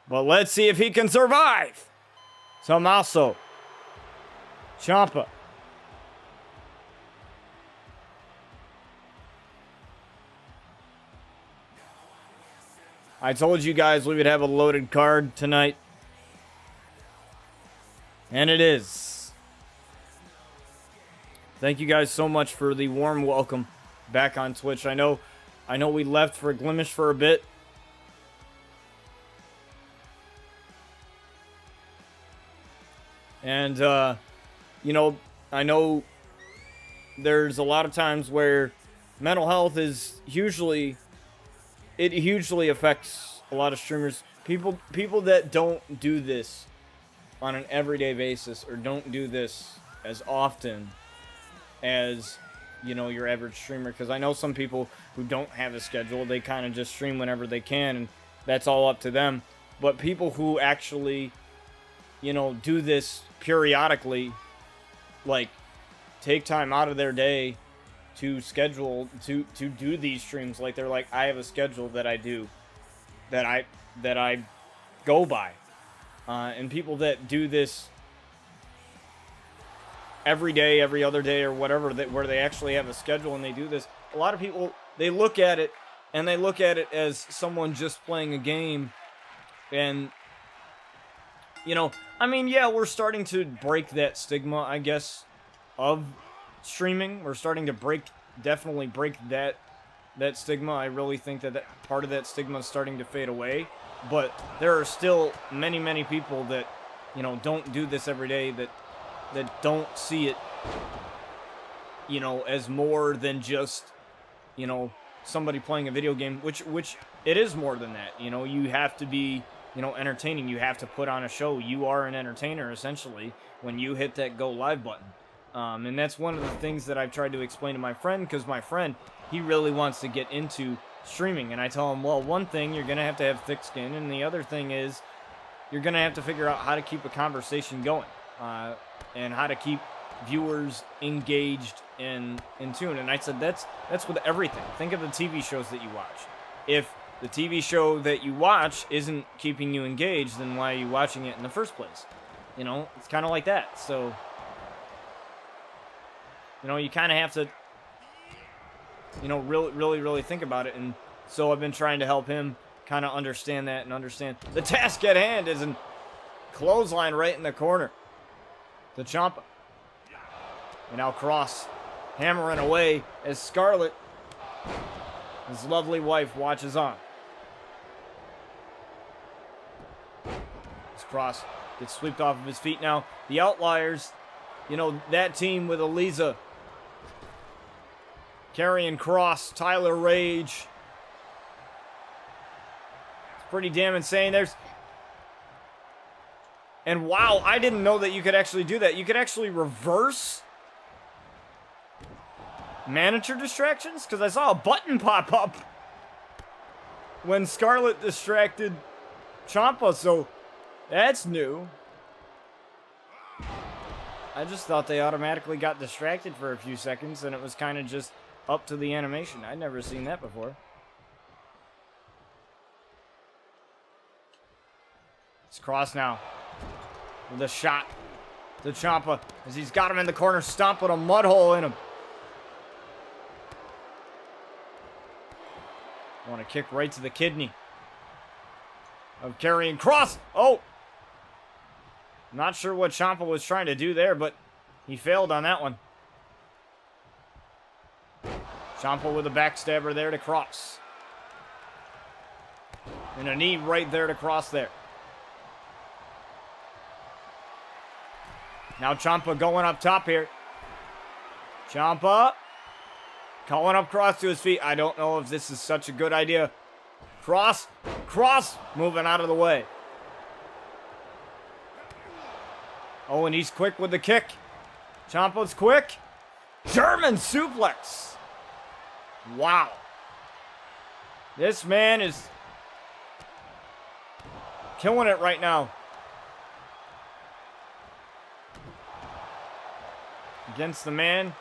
But let's see if he can survive. Tommaso Ciampa. I told you guys we would have a loaded card tonight. And it is. Thank you guys so much for the warm welcome back on Twitch. I know we left for Glimish for a bit. And, you know, I know there's a lot of times where mental health is hugely affects a lot of streamers. People that don't do this on an everyday basis, or don't do this as often as, you know, your average streamer. Because I know some people who don't have a schedule, they kind of just stream whenever they can, and that's all up to them. But people who actually, you know, do this periodically, like take time out of their day to schedule to do these streams, like they're like, I have a schedule that I do, that I go by, and people that do this every day, every other day, or whatever, that where they actually have a schedule and they do this, a lot of people, they look at it as someone just playing a game. And, you know, I mean, yeah, we're starting to break that stigma, I guess, of streaming. We're starting to definitely break that stigma. I really think that part of that stigma is starting to fade away. But there are still many, many people that, you know, don't do this every day, that don't see it, you know, as more than just, you know, somebody playing a video game, which it is more than that. You know, you have to be, you know, entertaining. You have to put on a show. You are an entertainer, essentially, when you hit that go live button. And that's one of the things that I've tried to explain to my friend, because my friend, he really wants to get into streaming. And I tell him, well, one thing, you're going to have thick skin, and the other thing is you're going to have to figure out how to keep a conversation going, and how to keep viewers engaged and in tune. And I said, that's with everything. Think of the TV shows that you watch. If the TV show that you watch isn't keeping you engaged, then why are you watching it in the first place? You know, it's kind of like that. So, you know, you kind of have to, you know, really think about it. And so I've been trying to help him kind of understand that, and understand the task at hand is a clothesline right in the corner to Ciampa. And now Kross hammering away as Scarlett, his lovely wife, watches on. As Kross gets swept off of his feet now. The Outliers, you know, that team with Eliza, Karrion Kross, Tyler Rage. It's pretty damn insane. And wow, I didn't know that you could actually do that. You could actually reverse manager distractions, because I saw a button pop up when Scarlett distracted Ciampa, so that's new. I just thought they automatically got distracted for a few seconds, and it was kind of just up to the animation. I'd never seen that before. It's Kross now with a shot to Ciampa as he's got him in the corner, stomping a mud hole in him. I want to kick right to the kidney of Karrion Kross. Oh! Not sure what Ciampa was trying to do there, but he failed on that one. Ciampa with a backstabber there to Cross. And a knee right there to Cross there. Now Ciampa going up top here. Ciampa calling up Cross to his feet. I don't know if this is such a good idea. Cross moving out of the way. Oh, and he's quick with the kick. Ciampa's quick. German suplex. Wow. This man is killing it right now. Against the man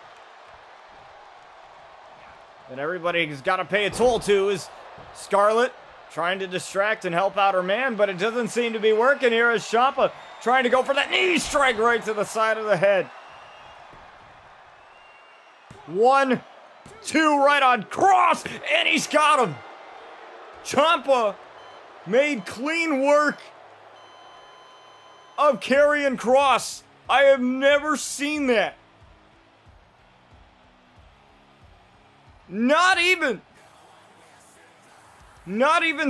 that everybody has got to pay a toll to is Scarlett, trying to distract and help out her man, but it doesn't seem to be working here as Ciampa trying to go for that knee strike right to the side of the head. 1, 2, right on Cross, and he's got him. Ciampa made clean work of Karrion Kross. I have never seen that. Not even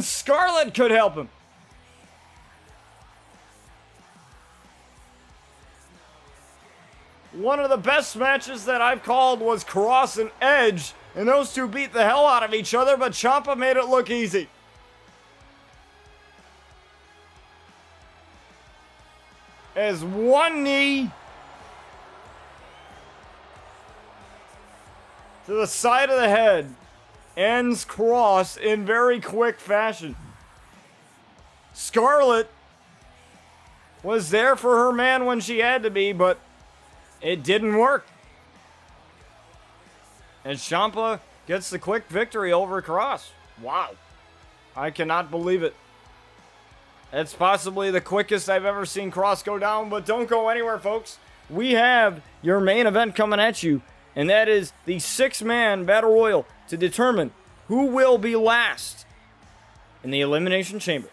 Scarlett could help him. One of the best matches that I've called was Kross and Edge, and those two beat the hell out of each other, but Ciampa made it look easy. As one knee to the side of the head ends Kross in very quick fashion. Scarlett was there for her man when she had to be, but it didn't work. And Ciampa gets the quick victory over Kross. Wow. I cannot believe it. That's possibly the quickest I've ever seen Kross go down, but don't go anywhere, folks. We have your main event coming at you, and that is the 6-man Battle Royal to determine who will be last in the Elimination Chamber.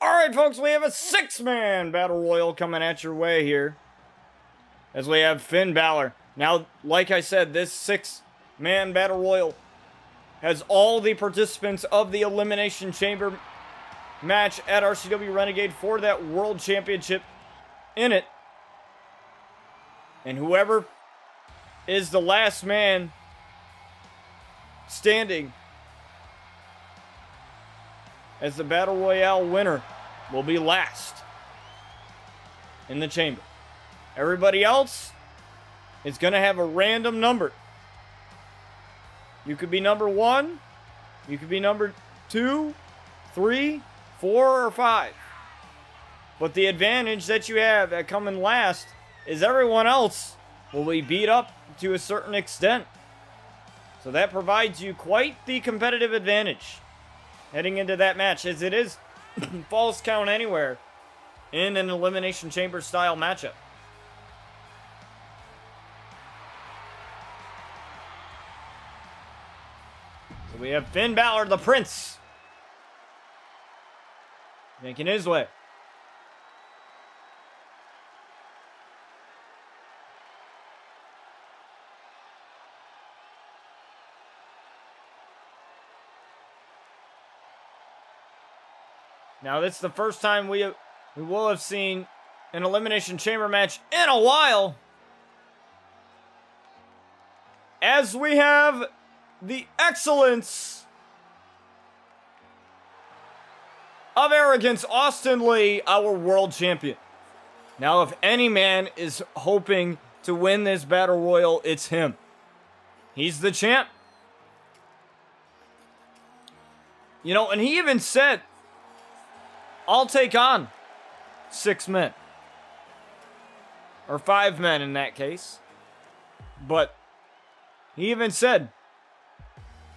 Alright, folks, we have a 6-man Battle Royal coming at your way here, as we have Finn Balor. Now, like I said, this 6-man Battle Royal has all the participants of the Elimination Chamber match at RCW Renegade for that World Championship in it. And whoever is the last man standing as the Battle Royale winner will be last in the chamber. Everybody else is going to have a random number. You could be number 1, you could be number 2, 3, 4, or 5. But the advantage that you have at coming last is everyone else will be beat up to a certain extent. So that provides you quite the competitive advantage heading into that match, as it is falls count anywhere in an Elimination Chamber style matchup. So we have Finn Balor, the Prince, making his way. Now, this is the first time we will have seen an Elimination Chamber match in a while, as we have the excellence of arrogance, Austin Lee, our world champion. Now, if any man is hoping to win this Battle Royal, it's him. He's the champ. You know, and he even said, I'll take on 6 men. Or 5 men in that case. But he even said,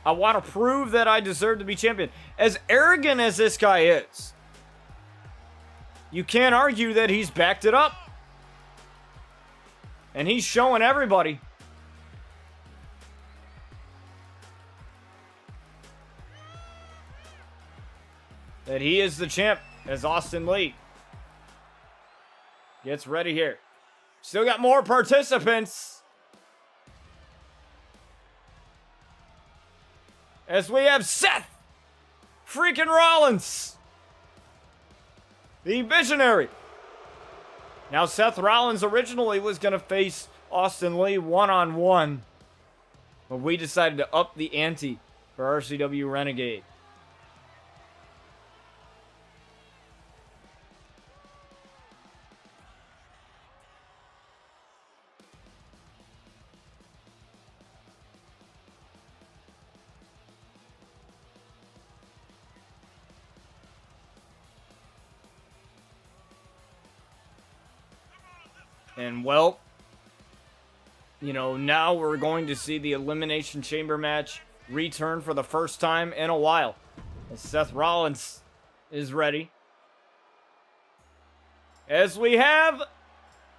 I want to prove that I deserve to be champion. As arrogant as this guy is, you can't argue that he's backed it up. And he's showing everybody that he is the champ, as Austin Lee gets ready here. Still got more participants. as we have Seth freaking Rollins, the Visionary. Now, Seth Rollins originally was going to face Austin Lee one-on-one, but we decided to up the ante for RCW Renegade. And, well, you know, now we're going to see the Elimination Chamber match return for the first time in a while. As Seth Rollins is ready. As we have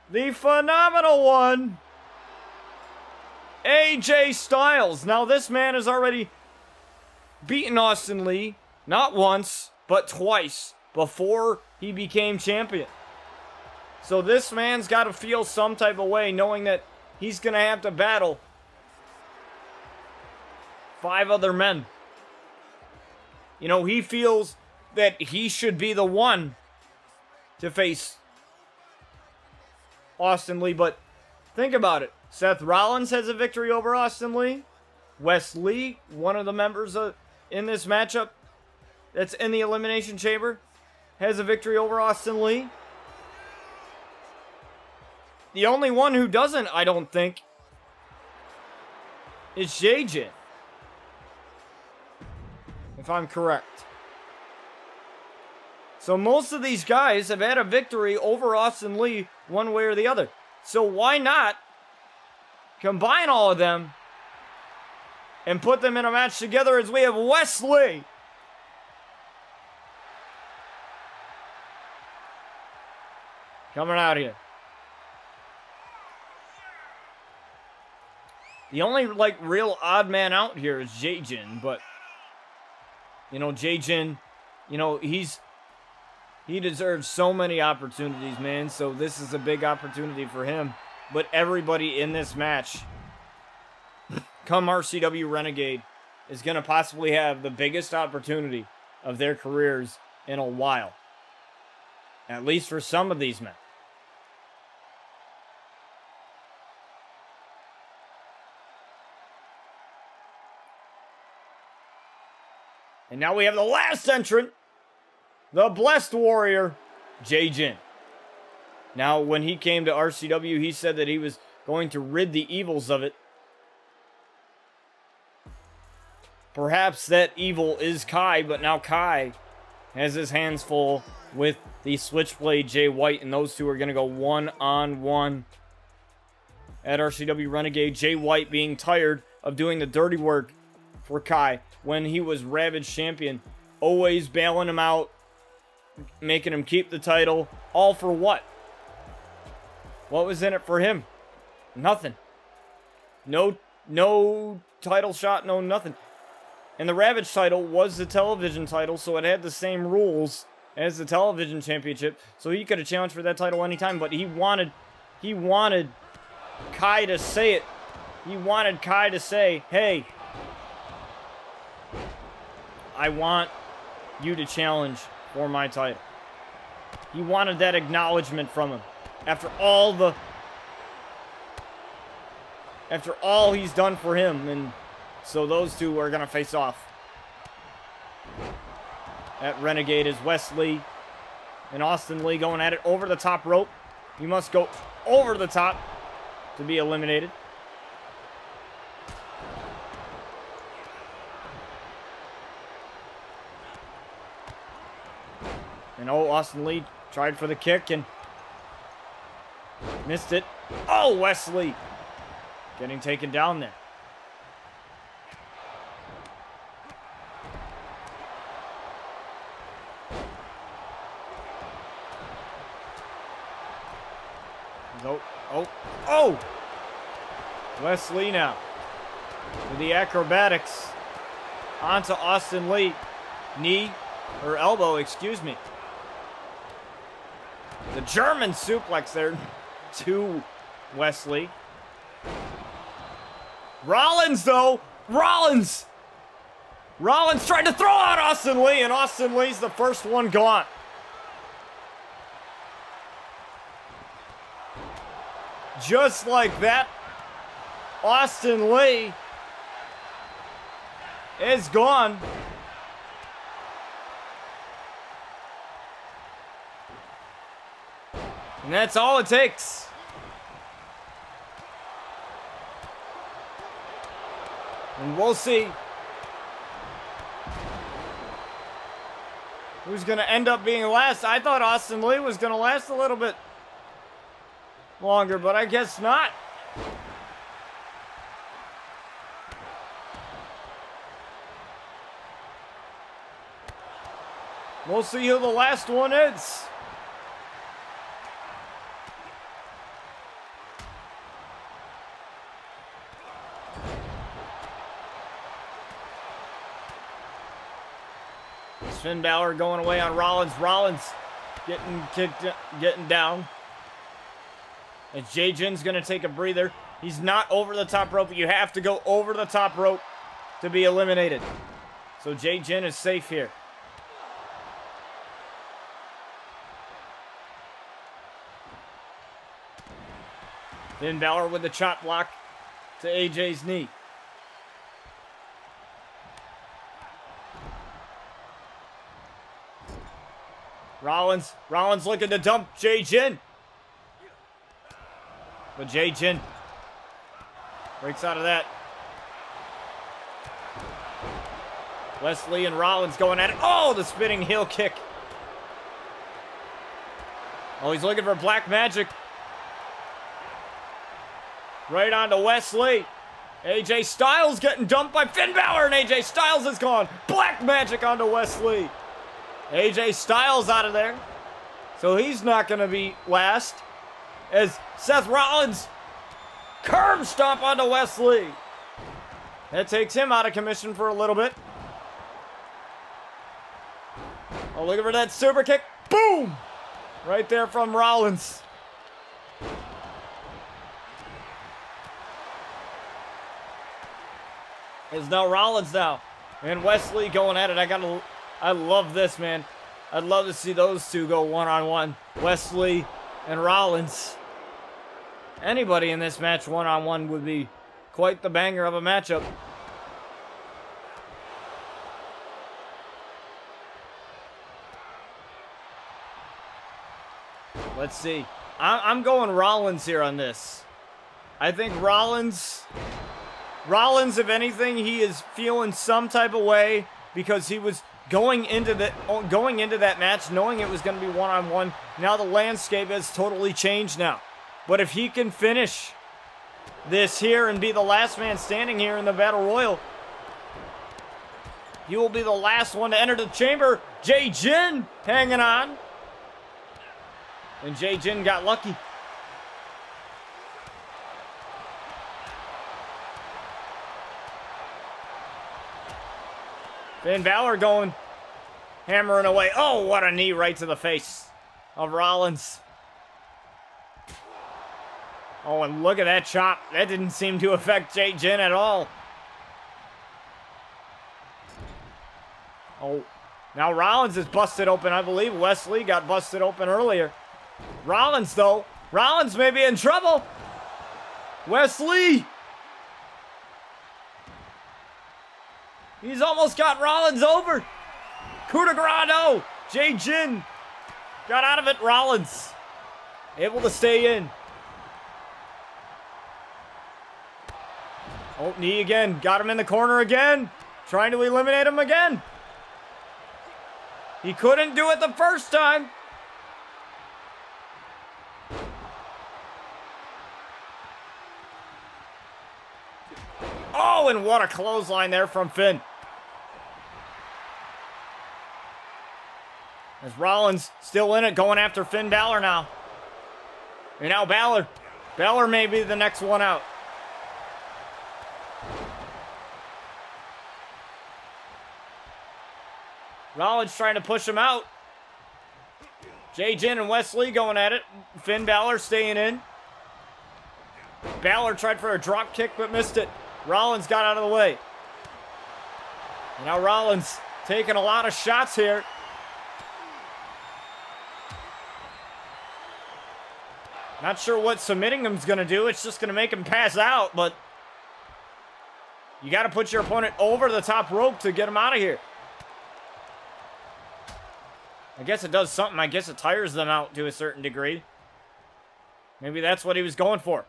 the phenomenal one, AJ Styles. Now, this man has already beaten Austin Lee, not once, but twice, before he became champion. So this man's got to feel some type of way knowing that he's going to have to battle 5 other men. You know, he feels that he should be the one to face Austin Lee. But think about it. Seth Rollins has a victory over Austin Lee. Wes Lee, one of the members in this matchup that's in the Elimination Chamber, has a victory over Austin Lee. The only one who doesn't, I don't think, is JJ. If I'm correct. So most of these guys have had a victory over Austin Lee one way or the other. So why not combine all of them and put them in a match together as we have Wes Lee coming out here. The only, like, real odd man out here is Jay-Jin, but, you know, Jay-Jin, you know, he deserves so many opportunities, man, so this is a big opportunity for him. But everybody in this match, come RCW Renegade, is going to possibly have the biggest opportunity of their careers in a while. At least for some of these men. And now we have the last entrant, the Blessed Warrior, Jay-Jin. Now, when he came to RCW, he said that he was going to rid the evils of it. Perhaps that evil is Kai, but now Kai has his hands full with the Switchblade Jay White, and those two are going to go one-on-one at RCW Renegade. Jay White being tired of doing the dirty work for Kai when he was Ravage champion, always bailing him out, making him keep the title, all for what? What was in it for him? Nothing. No title shot, no nothing. And the Ravage title was the television title, so it had the same rules as the television championship, so he could have challenged for that title anytime, but he wanted Kai to say it. He wanted Kai to say, hey, I want you to challenge for my title. He wanted that acknowledgement from him. After all he's done for him, and so those two are going to face off. At Renegade is Wes Lee and Austin Lee going at it over the top rope. You must go over the top to be eliminated. And Austin Lee tried for the kick and missed it. Oh, Wes Lee getting taken down there. Oh! Wes Lee now with the acrobatics onto Austin Lee. Knee, or elbow, excuse me. The German suplex there to Wes Lee. Rollins, though. Rollins Rollins tried to throw out Austin Lee, and Austin Lee's the first one gone. Just like that, Austin Lee is gone. And that's all it takes. And we'll see who's going to end up being last. I thought Austin Lee was going to last a little bit longer, but I guess not. We'll see who the last one is. Finn Balor going away on Rollins. Rollins getting down. And Jay Jin's going to take a breather. He's not over the top rope, but you have to go over the top rope to be eliminated. So Jay Jin is safe here. Finn Balor with the chop block to AJ's knee. Rollins looking to dump Jay Jin. But Jay Jin breaks out of that. Wesley and Rollins going at it. Oh, the spinning heel kick. Oh, he's looking for Black Magic. Right onto Wesley. AJ Styles getting dumped by Finn Balor, and AJ Styles is gone. Black Magic onto Wesley. AJ Styles out of there. So he's not going to be last. As Seth Rollins curb stomp onto Wesley. That takes him out of commission for a little bit. Oh, looking for that super kick. Boom! Right there from Rollins. It's now Rollins now. And Wesley going at it. I love this, man. I'd love to see those two go one-on-one. Wesley and Rollins. Anybody in this match one-on-one would be quite the banger of a matchup. Let's see. I'm going Rollins here on this. I think Rollins, if anything, he is feeling some type of way because he was going into that match knowing it was going to be one-on-one. Now the landscape has totally changed now. But if he can finish this here and be the last man standing here in the Battle Royal, he will be the last one to enter the chamber. Jay Jin hanging on. And Jay Jin got lucky. Finn Balor going, hammering away. Oh, what a knee right to the face of Rollins. Oh, and look at that chop. That didn't seem to affect Jay Jin at all. Oh, now Rollins is busted open. I believe Wesley got busted open earlier. Rollins, though. Rollins may be in trouble. Wesley. He's almost got Rollins over. Coup de grace, no. Jay Jin got out of it. Rollins able to stay in. Oh, knee again. Got him in the corner again. Trying to eliminate him again. He couldn't do it the first time. Oh, and what a clothesline there from Finn. As Rollins still in it, going after Finn Balor now. And now Balor. Balor may be the next one out. Rollins trying to push him out. Jay Jin and Wesley going at it. Finn Balor staying in. Balor tried for a drop kick but missed it. Rollins got out of the way. Now Rollins taking a lot of shots here. Not sure what submitting him's going to do. It's just going to make him pass out, but you got to put your opponent over the top rope to get him out of here. I guess it does something. I guess it tires them out to a certain degree. Maybe that's what he was going for.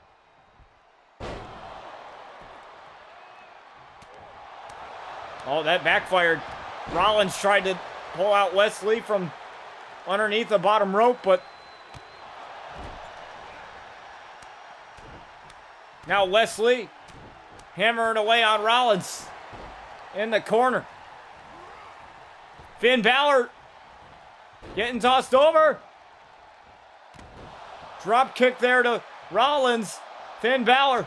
Oh, that backfired. Rollins tried to pull out Wesley from underneath the bottom rope, but now Wesley hammering away on Rollins in the corner. Finn Balor getting tossed over. Drop kick there to Rollins. Finn Balor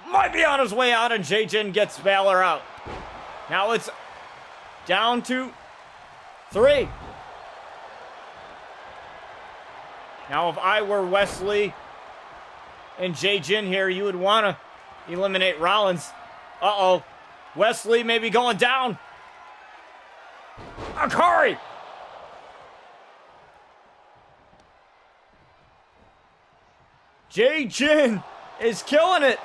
might be on his way out, and J-Jin gets Balor out. Now it's down to 3. Now if I were Wesley and J-Jin here, you would want to eliminate Rollins. Uh-oh. Wesley may be going down. Akari! J-Jin is killing it.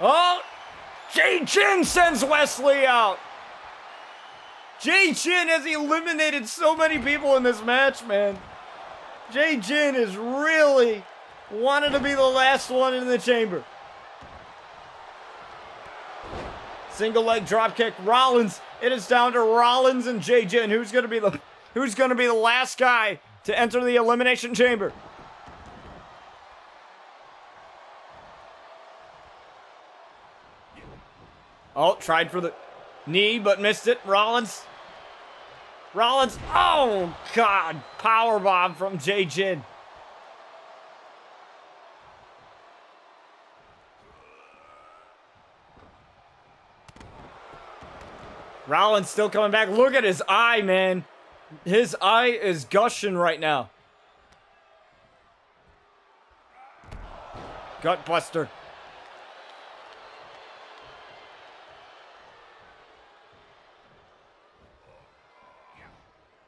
Oh, J-Jin sends Wesley out. J-Jin has eliminated so many people in this match, man. J-Jin is really wanted to be the last one in the chamber. Single leg drop kick. Rollins. It is down to Rollins and J-Jin. Who's gonna be the last guy to enter the Elimination Chamber? Oh, tried for the knee, but missed it. Rollins. Oh, God. Powerbomb from J-Jin. Rollins still coming back. Look at his eye, man. His eye is gushing right now. Gutbuster.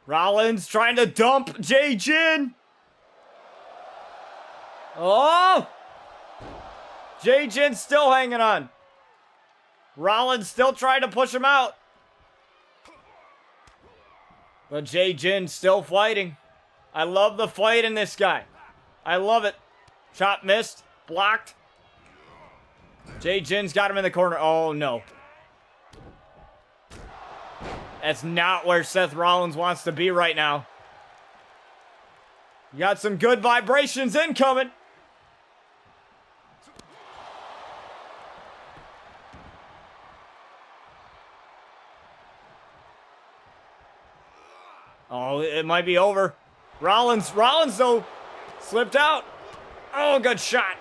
Rollins trying to dump J-Jin. Oh! J-Jin still hanging on. Rollins still trying to push him out. But J-Jin still fighting. I love the fight in this guy. I love it. Shot missed. Blocked. J-Jin's got him in the corner. Oh, no. That's not where Seth Rollins wants to be right now. You got some good vibrations incoming. Oh, it might be over. Rollins though, slipped out. Oh, good shot.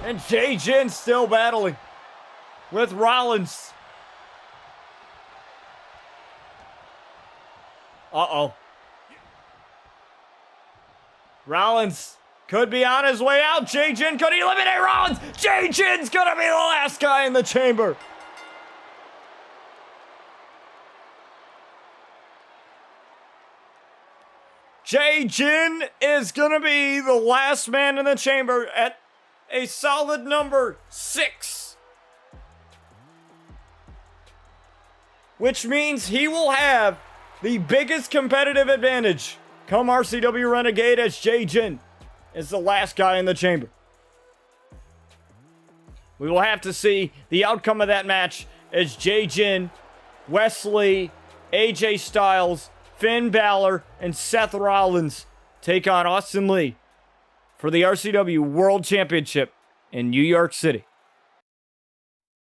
And J-Jin still battling with Rollins. Uh-oh. Rollins could be on his way out. J-Jin could eliminate Rollins. J-Jin's gonna be the last guy in the chamber. J-Jin is gonna be the last man in the chamber at a solid number 6. Which means he will have the biggest competitive advantage come RCW Renegade, as J-Jin is the last guy in the chamber. We will have to see the outcome of that match as J-Jin, Wesley, AJ Styles, Finn Balor, and Seth Rollins take on Austin Lee for the RCW World Championship in New York City.